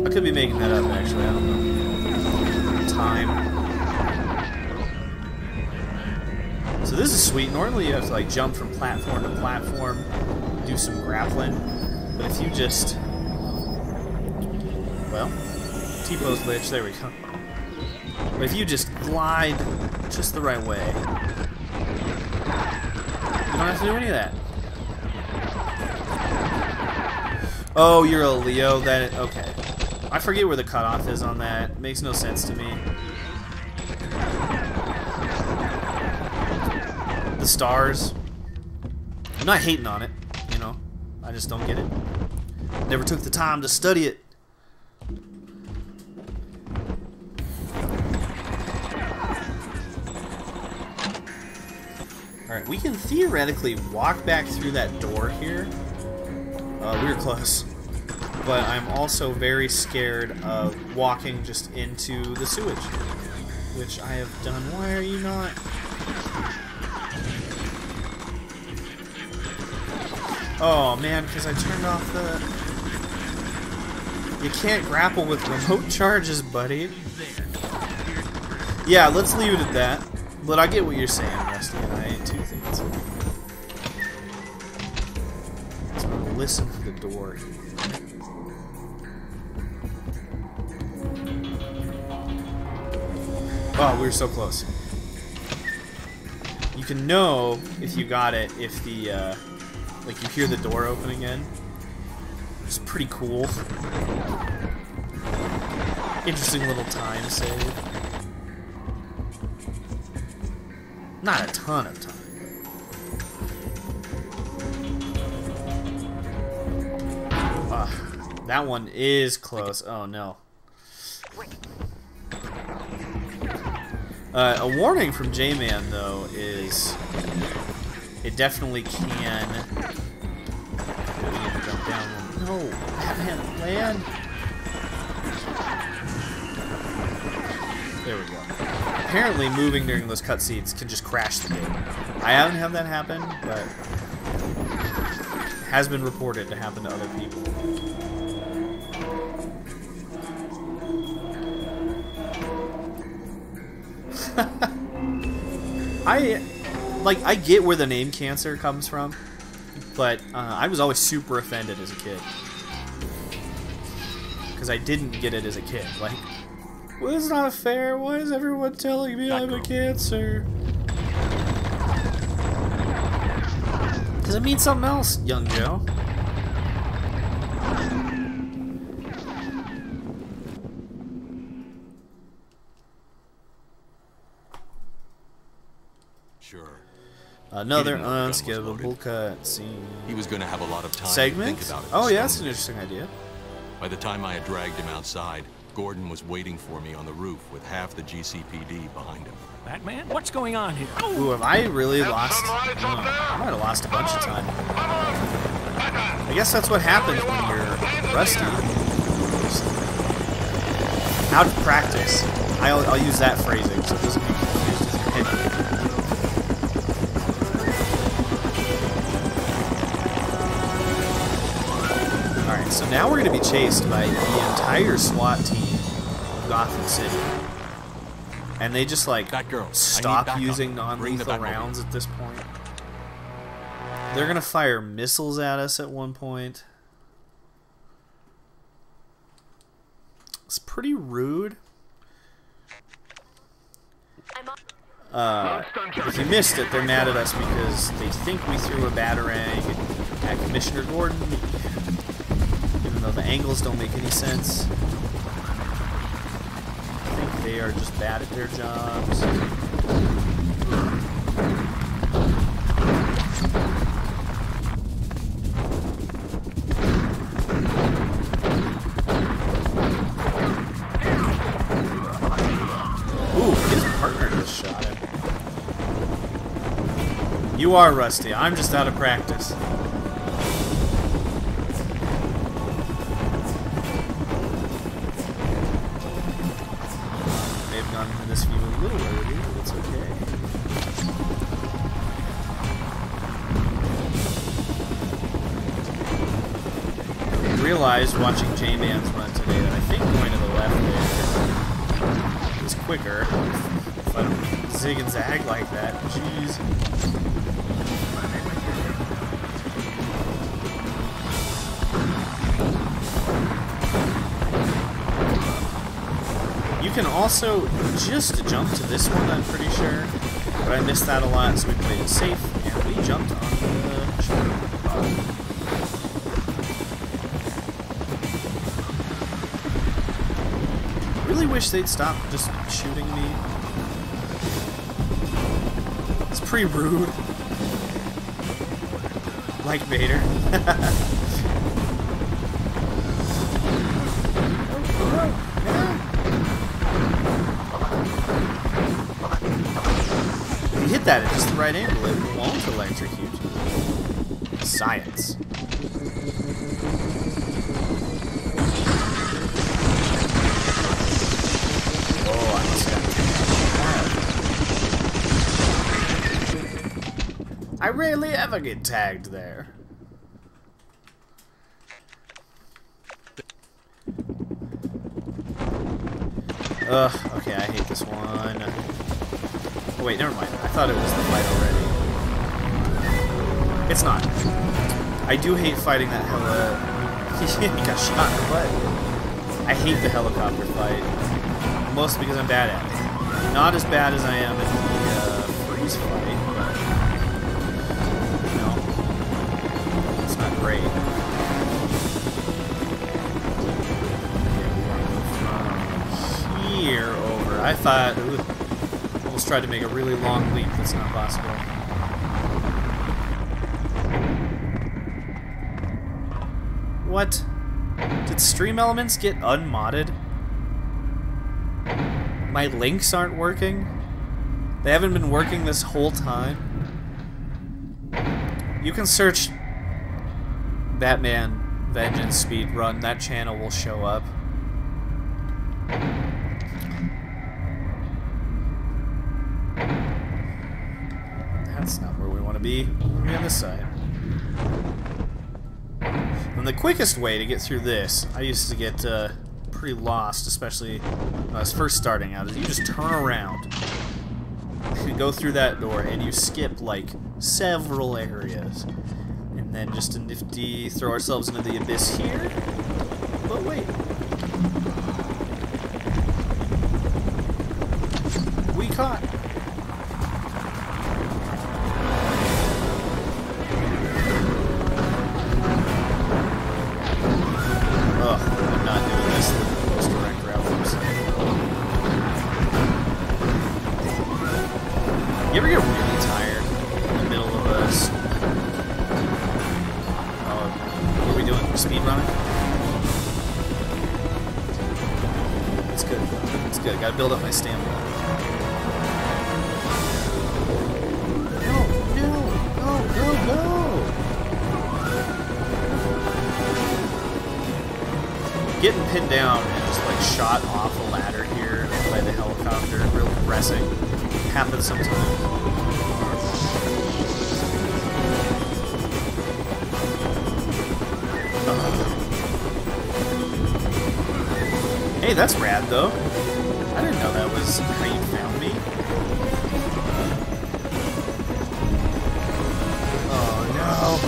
Speaker 1: I could be making that up, actually. I don't know. Time. So this is sweet. Normally you have to like jump from platform to platform, do some grappling. But if you just, well, T-pose glitch, there we go. But if you just glide just the right way, you don't have to do any of that. Oh, you're a Leo? That okay. I forget where the cutoff is on that. It makes no sense to me. The stars. I'm not hating on it, you know. I just don't get it. Never took the time to study it. Alright, we can theoretically walk back through that door here. We were close. But I'm also very scared of walking just into the sewage, which I have done. Why are you not? Oh man, because I turned off the... You can't grapple with remote charges, buddy. Yeah, let's leave it at that. But I get what you're saying, Rusty, and I too think it's fine. So I'm gonna listen for the door here. Oh, we were so close. You can know if you got it if the, like you hear the door open again. It's pretty cool. Interesting little time save. Not a ton of time. That one is close. Oh no. A warning from J-Man, though, is it definitely can... Jump down. No! Batman, land! There we go. Apparently, moving during those cutscenes can just crash the game. I haven't had that happen, but it has been reported to happen to other people. I get where the name cancer comes from, but I was always super offended as a kid because I didn't get it as a kid. Like, well, it's not fair. Why is everyone telling me I'm a cancer? Because it means something else, young Joe.
Speaker 2: Sure.
Speaker 1: Another unskippable cutscene.
Speaker 2: He was going to have a lot of time
Speaker 1: Segment?
Speaker 2: to think about it.
Speaker 1: Oh yeah, that's an interesting idea.
Speaker 2: By the time I had dragged him outside, Gordon was waiting for me on the roof with half the GCPD behind him.
Speaker 6: Batman, what's going on here?
Speaker 1: Ooh, have I really lost? I might have lost a bunch of time. I guess that's what happens when you're rusty. Out of practice. I'll use that phrasing so it doesn't get confused with your head. Alright, so now we're going to be chased by the entire SWAT team of Gotham City. And they just, like, stop using non-lethal rounds at this point. They're going to fire missiles at us at one point. It's pretty rude. If you missed it, they're mad at us because they think we threw a batarang at Commissioner Gordon, even though the angles don't make any sense. I think they are just bad at their jobs. Ooh, his partner just shot him. You are rusty. I'm just out of practice. May have gone into this view a little early, but it's okay. I realized watching J-Man's run today that I think going to the left there is quicker. If I don't zig and zag like that, jeez. You can also just jump to this one, I'm pretty sure. But I missed that a lot, so we played it safe, and we jumped on the shoulder. Really wish they'd stop just shooting me. It's pretty rude. Like Vader. If you hit that at just the right angle, it won't electrocute. Science. Oh, I must have tagged. I rarely ever get tagged there. Ugh, okay, I hate this one. Oh, wait, never mind. I thought it was the fight already. It's not. I do hate fighting that he got shot in the butt. I hate the helicopter fight. Mostly because I'm bad at it. Not as bad as I am in the freeze fight, but you know, it's not great. Here over. I thought, almost tried to make a really long leap. That's not possible. What? Did Stream Elements get unmodded? My links aren't working? They haven't been working this whole time? You can search Batman Vengeance Speedrun. That channel will show up. That's not where we want to be. We're on this side. And the quickest way to get through this, I used to get pretty lost, especially when I was first starting out, is you just turn around and go through that door and you skip like several areas. And then just a nifty throw ourselves into the abyss here. But wait. We caught. Ugh, I'm not doing this the most direct route from City. You ever get really tired in the middle of a... what are we doing? Speed running? It's good. It's good. Gotta build up my stamina. No, no, go, go, go! Getting pinned down and just like shot off a ladder here by the helicopter, real depressing. Happens sometimes. Hey, that's rad though. I didn't know that was how you found me. Oh no.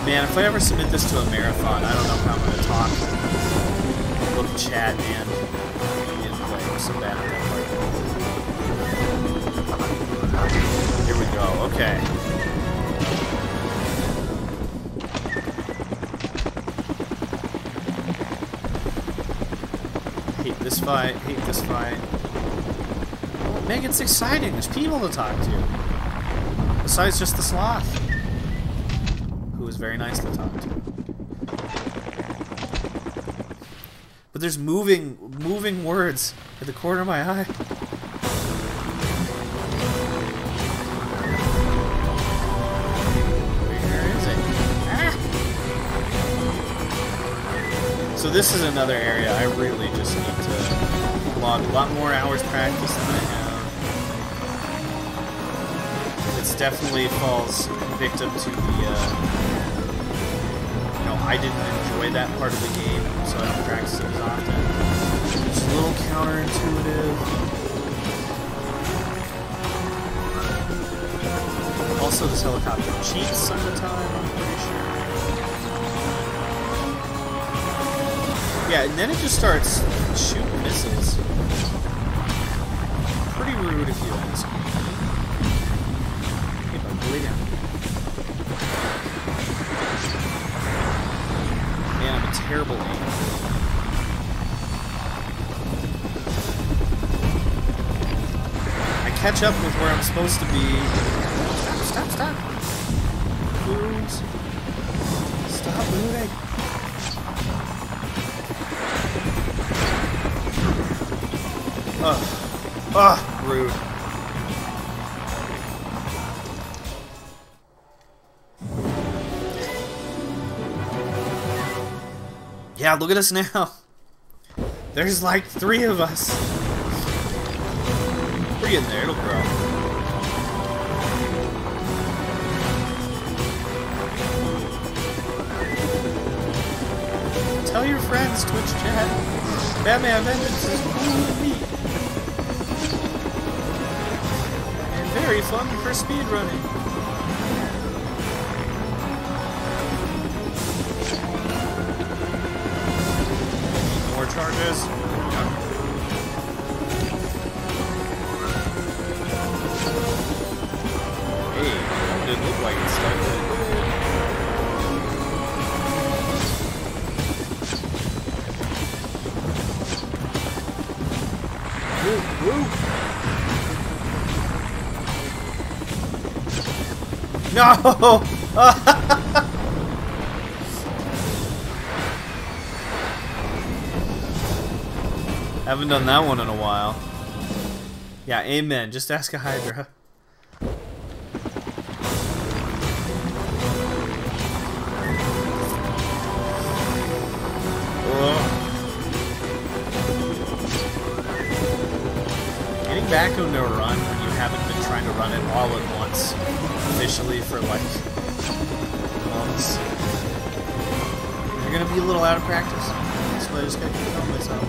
Speaker 1: Man, if I ever submit this to a marathon, I don't know how I'm gonna talk. Look at chat, man. Gameplay. I'm so bad at that part. Here we go, okay. Hate this fight, hate this fight. Make it exciting, there's people to talk to. Besides just the sloth. Who is very nice to talk to. But there's moving words at the corner of my eye. Where is it? Ah! So this is another area I really just need to log a lot more hours practice than I have. It definitely falls victim to the I didn't enjoy that part of the game, so I don't practice it as often. It's a little counterintuitive. Also, this helicopter cheats some of the time, I'm pretty sure. Yeah, and then it just starts shooting missiles. Pretty rude if you ask me. Hey, bud, lay down. Man, I'm a terrible aim. I catch up with where I'm supposed to be. Stop. Please. Stop moving. Rude. Yeah, look at us now. There's like 3 of us. We're getting there, it'll grow. Tell your friends, Twitch chat. Batman Vengeance is cool with me. And very fun for speedrunning. Charges. Yep. Hey, that didn't look like it started. Woo. No! Haven't done that one in a while. Yeah, amen. Just ask a Hydra. Getting back into a run when you haven't been trying to run it all at once, officially for like months, you're gonna be a little out of practice. That's why I just gotta keep telling myself.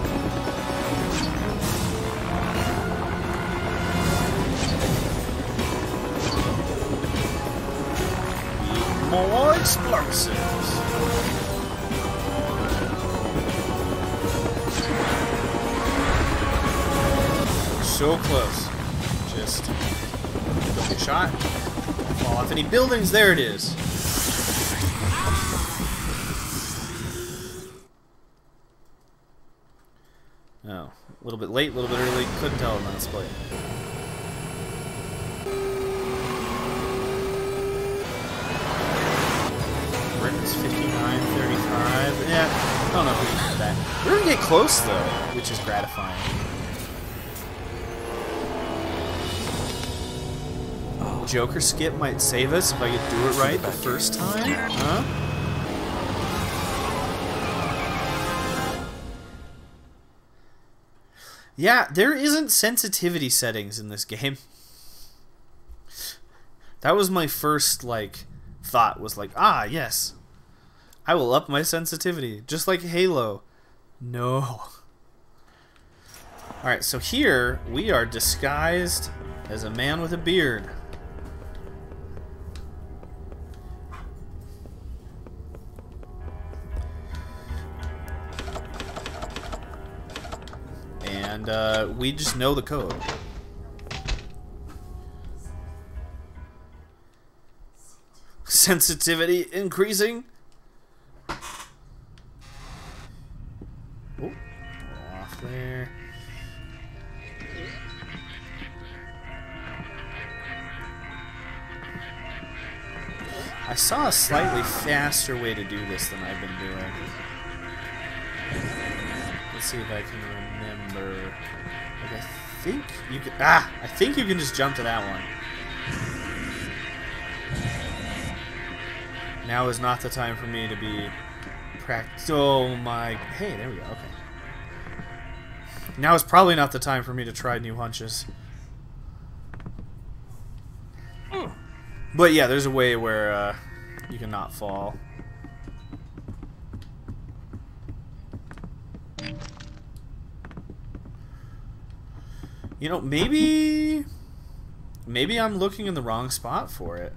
Speaker 1: More explosives. So close. Just don't get shot. Fall off any buildings. There it is. Oh, a little bit late, a little bit early. Couldn't tell on that display. It's 59:35. Yeah, don't know if we can do that. We're gonna get close though, which is gratifying. Joker skip might save us if I could do it right the first time, huh? Yeah, there isn't sensitivity settings in this game. That was my first, like, thought, was like, ah, yes. I will up my sensitivity, just like Halo. No. Alright, so here, we are disguised as a man with a beard. And we just know the code. Sensitivity increasing. Oh, off there. I saw a slightly faster way to do this than I've been doing. Let's see if I can remember. Like, I think you can. Ah! I think you can just jump to that one. Now is not the time for me to be oh my. Hey, there we go. Okay. Now is probably not the time for me to try new hunches. But yeah, there's a way where you can not fall. You know, maybe I'm looking in the wrong spot for it.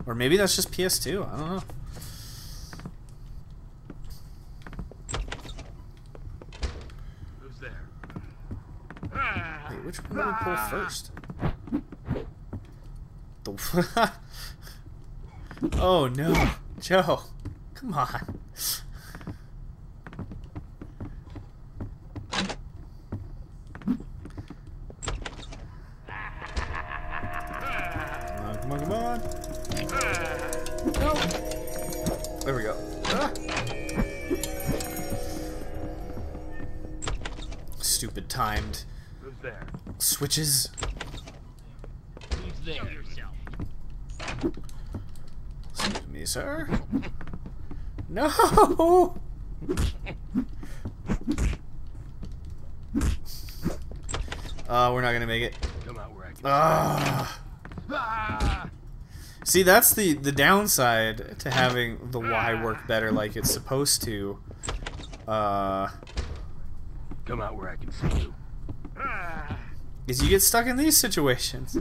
Speaker 1: Or maybe that's just PS2. I don't know.
Speaker 3: Who's there?
Speaker 1: Wait, which one do we pull first? The oh no, Joe, come on. Come on, come on. No. There we go. Ah. Stupid timed
Speaker 3: Who's there?
Speaker 1: switches.
Speaker 3: Who's there yourself?
Speaker 1: Excuse me, sir. No. We're not gonna make it.
Speaker 3: Come out where I can.
Speaker 1: See, that's the downside to having the Y work better like it's supposed to.
Speaker 3: Come out where I can see you.
Speaker 1: Is you get stuck in these situations.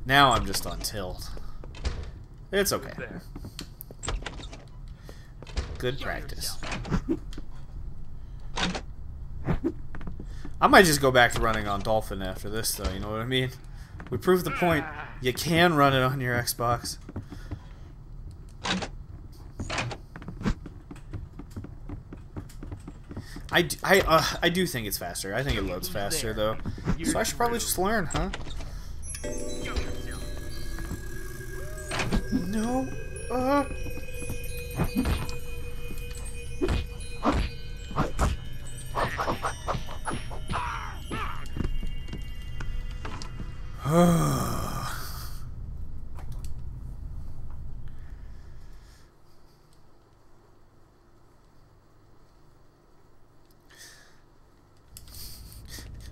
Speaker 1: Now I'm just on tilt. It's okay. Good practice. I might just go back to running on Dolphin after this, though, you know what I mean? We proved the point. You can run it on your Xbox. I do think it's faster. I think it loads faster, though. So I should probably just learn, huh? No.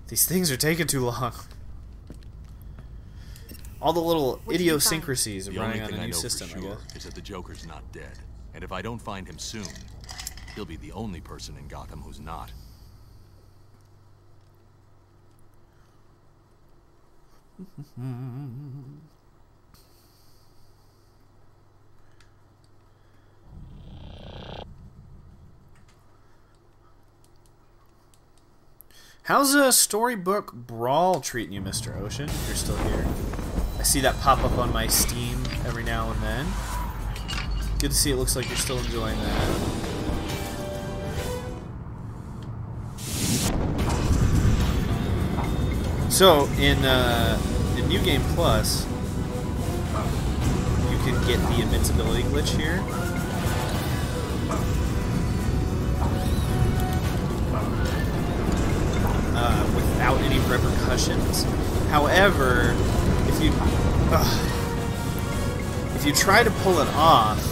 Speaker 1: These things are taking too long. All the little idiosyncrasies of running on a new system, I guess.
Speaker 2: Is that the Joker's not dead. And if I don't find him soon, he'll be the only person in Gotham who's not.
Speaker 1: How's a storybook brawl treating you, Mr. Ocean, if you're still here? I see that pop up on my Steam every now and then. Good to see it looks like you're still enjoying that. So in New Game Plus, you can get the invincibility glitch here. Without any repercussions. However, if you try to pull it off,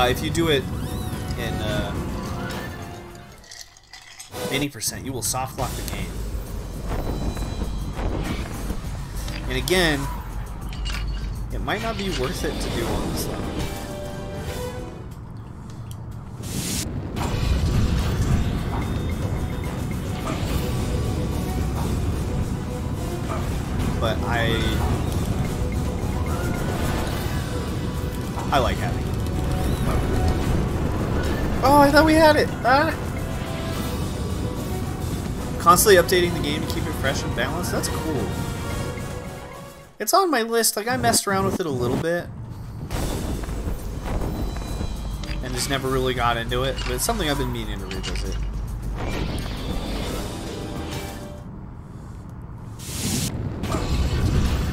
Speaker 1: if you do it in any %, you will soft lock the game. And again, it might not be worth it to do on this level. But I like having it. Oh, I thought we had it! Ah! Constantly updating the game to keep it fresh and balanced? That's cool. It's on my list. Like, I messed around with it a little bit. And just never really got into it. But it's something I've been meaning to revisit.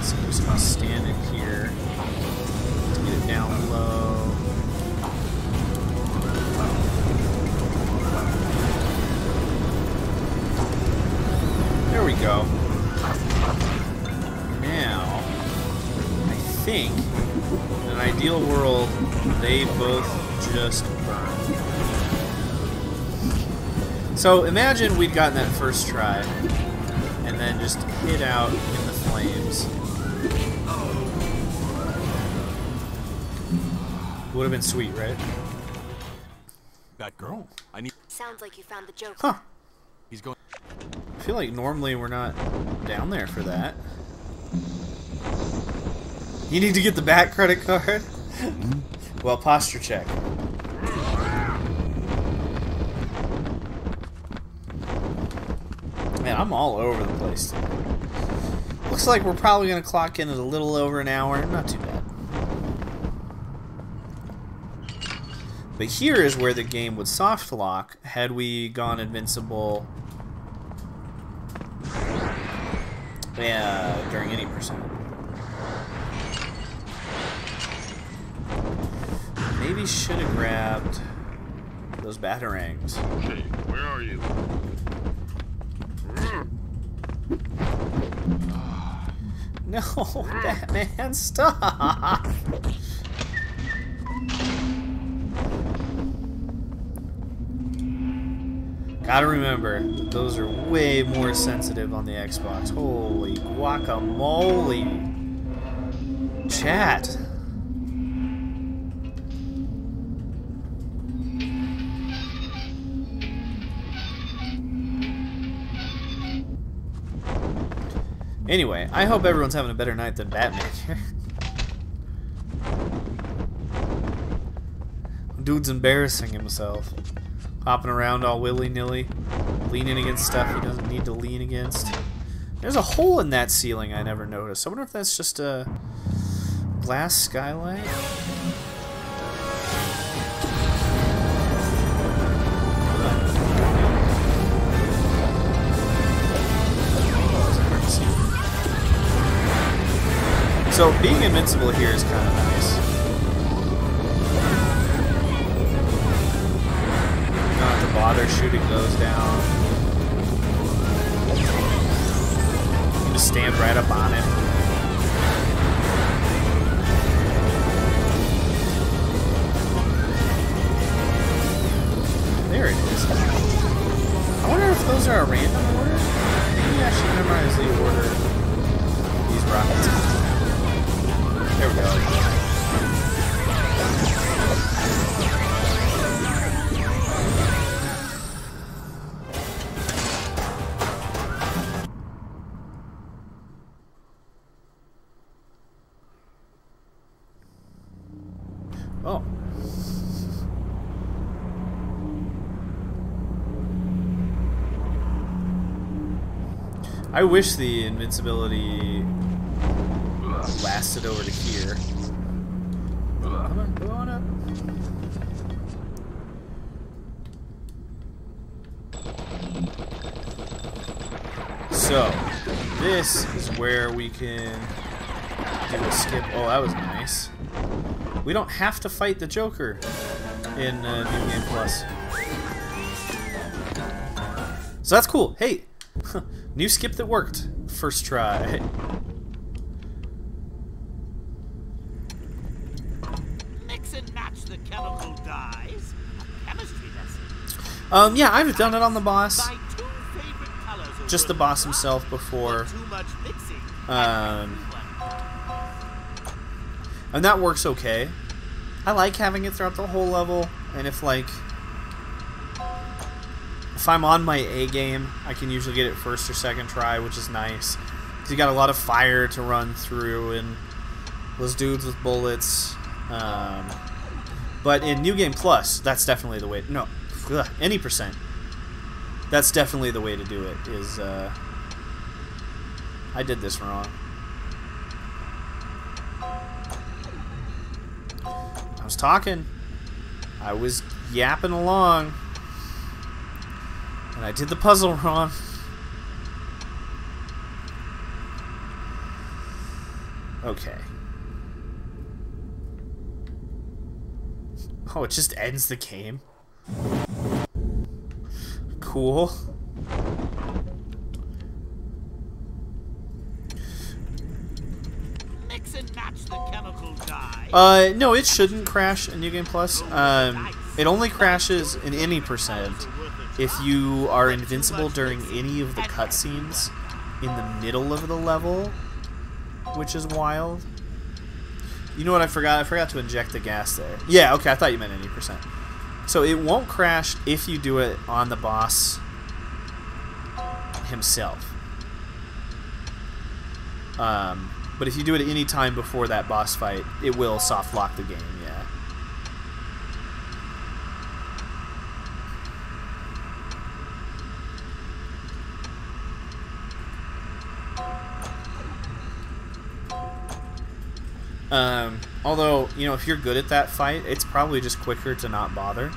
Speaker 1: So I'm just going to stand in here. Get it down low. There we go. Now, I think, in an ideal world, they both just burn. So imagine we'd gotten that first try, and then just hit out in the flames. Would have been sweet, right?
Speaker 2: That girl. I need.
Speaker 4: Sounds like you found the joke.
Speaker 1: Huh.
Speaker 2: He's going.
Speaker 1: I feel like normally we're not down there for that. You need to get the back credit card? Well, posture check. Man, I'm all over the place today. Looks like we're probably going to clock in at a little over an hour. Not too bad. But here is where the game would soft lock had we gone invincible during any %. Maybe should have grabbed those batarangs.
Speaker 3: Hey, where are you?
Speaker 1: No, Batman, stop! Gotta remember, those are way more sensitive on the Xbox. Holy guacamole! Chat! Anyway, I hope everyone's having a better night than Batman here. Dude's embarrassing himself. Hopping around all willy-nilly. Leaning against stuff he doesn't need to lean against. There's a hole in that ceiling I never noticed. I wonder if that's just a glass skylight? So being invincible here is kind of nice. You don't have to bother shooting those down. You can just stand right up on it. There it is. I wonder if those are a random order? Maybe I should memorize the order of these rockets. There we go. Oh. I wish the invincibility lasted over to here. Come on, go on up. So, this is where we can do a skip. Oh, that was nice. We don't have to fight the Joker in New Game Plus. So that's cool. Hey, new skip that worked. First try.
Speaker 7: Mix and match the chemical dyes. A chemistry lesson.
Speaker 1: Yeah, I've done it on the boss.
Speaker 7: Buy 2 favorite colors of
Speaker 1: Just the
Speaker 7: wood.
Speaker 1: boss himself before.
Speaker 7: Too much mixing.
Speaker 1: And that works okay. I like having it throughout the whole level, and if I'm on my A game, I can usually get it first or second try, which is nice. Because you got a lot of fire to run through, and those dudes with bullets. But in New Game Plus, that's definitely the way. No, any percent. That's definitely the way to do it. Is I did this wrong. I was talking. I was yapping along. And I did the puzzle wrong. Okay. Oh, it just ends the game? Cool.
Speaker 7: Mix and match the chemical dye.
Speaker 1: No, it shouldn't crash in New Game Plus. It only crashes in any percent if you are invincible during any of the cutscenes in the middle of the level, which is wild. You know what I forgot? I forgot to inject the gas there. Yeah, okay, I thought you meant any percent. So it won't crash if you do it on the boss himself. But if you do it at any time before that boss fight, it will soft lock the game, yeah. Although, you know, if you're good at that fight, it's probably just quicker to not bother.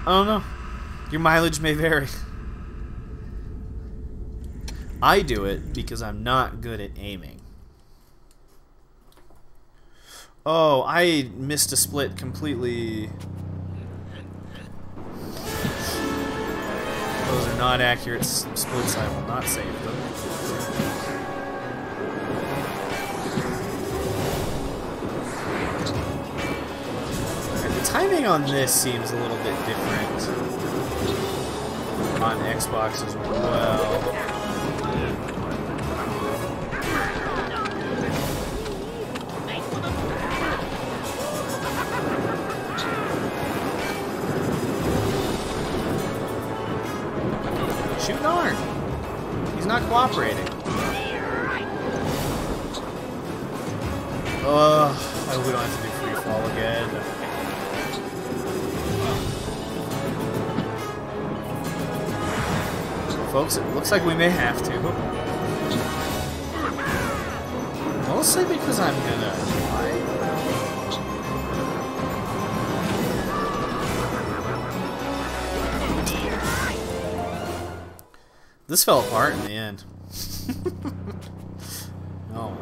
Speaker 1: I don't know. Your mileage may vary. I do it because I'm not good at aiming. Oh, I missed a split completely. Those are not accurate splits. I will not save them. The timing on this seems a little bit different on Xbox as well. Shoot darn! He's not cooperating. Ugh, I hope we don't have to do free fall again. Folks, it looks like we may have to. Mostly because I'm gonna fly. This fell apart in the end. Oh.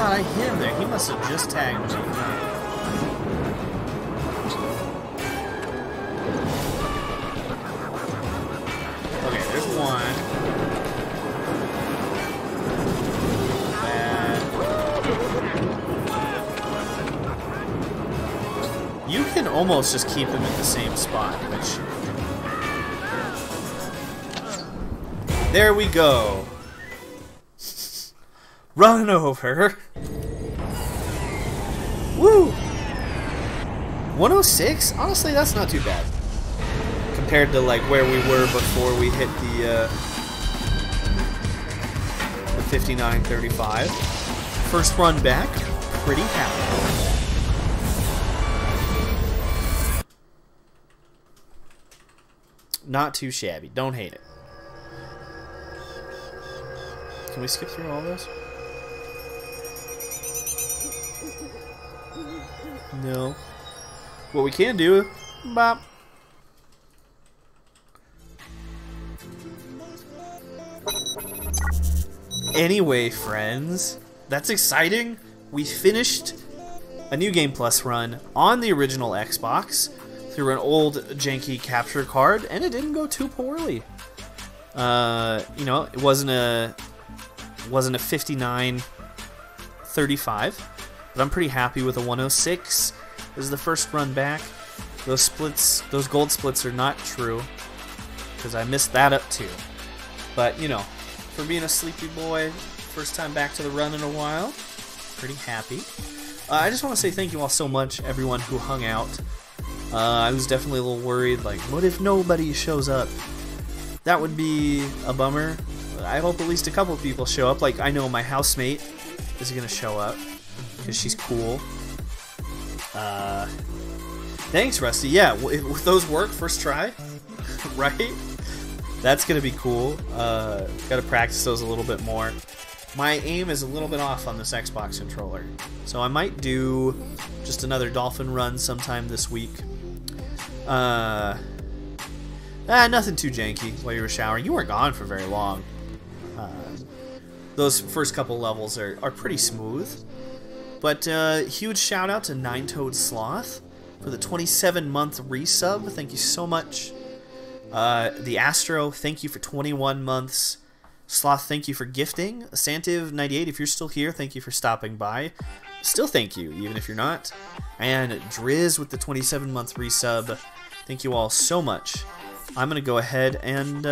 Speaker 1: I hit him there. He must have just tagged me. Okay, there's one. Bad. You can almost just keep him in the same spot, which... There we go. Run over. Woo! 106? Honestly, that's not too bad. Compared to like where we were before we hit the 59:35. First run back, pretty happy. not too shabby. Don't hate it. Can we skip through all this? No. What we can do, bop. Anyway, friends, that's exciting. We finished a New Game Plus run on the original Xbox through an old janky capture card, and it didn't go too poorly. You know, it wasn't a 59-35, but I'm pretty happy with a 106. This is the first run back. Those splits, those gold splits are not true, because I missed that up too. But, you know, for being a sleepy boy, first time back to the run in a while, pretty happy. I just want to say thank you all so much, everyone who hung out. I was definitely a little worried, like, what if nobody shows up? That would be a bummer. I hope at least a couple of people show up. Like, I know my housemate is going to show up, because she's cool. Thanks, Rusty. Yeah, if those work first try, right? That's going to be cool. Got to practice those a little bit more. My aim is a little bit off on this Xbox controller, so I might do just another dolphin run sometime this week. Nothing too janky while you were showering. You weren't gone for very long. Those first couple levels are pretty smooth. But huge shout out to Nine-Toed Sloth for the 27-month resub. Thank you so much. The Astro, thank you for 21 months. Sloth, thank you for gifting. Santiv98, if you're still here, thank you for stopping by. Still thank you, even if you're not. And Driz with the 27-month resub. Thank you all so much. I'm going to go ahead and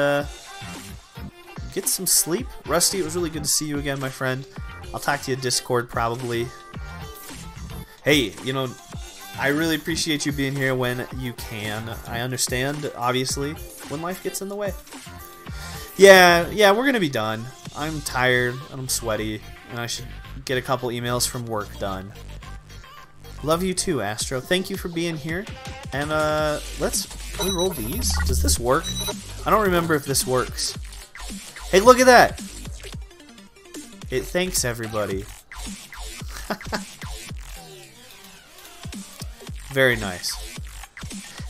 Speaker 1: get some sleep. Rusty, it was really good to see you again, my friend. I'll talk to you at Discord, probably. Hey, you know, I really appreciate you being here when you can. I understand, obviously, when life gets in the way. Yeah, we're going to be done. I'm tired, and I'm sweaty, and I should get a couple emails from work done. Love you too, Astro. Thank you for being here. And, can we roll these? Does this work? I don't remember if this works. Hey, look at that! It thanks everybody. Very nice.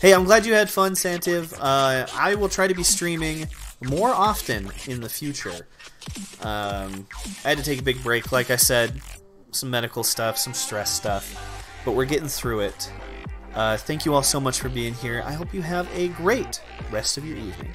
Speaker 1: Hey, I'm glad you had fun, Santiv. I will try to be streaming more often in the future. I had to take a big break, like I said. Some medical stuff, some stress stuff. But we're getting through it. Thank you all so much for being here. I hope you have a great rest of your evening.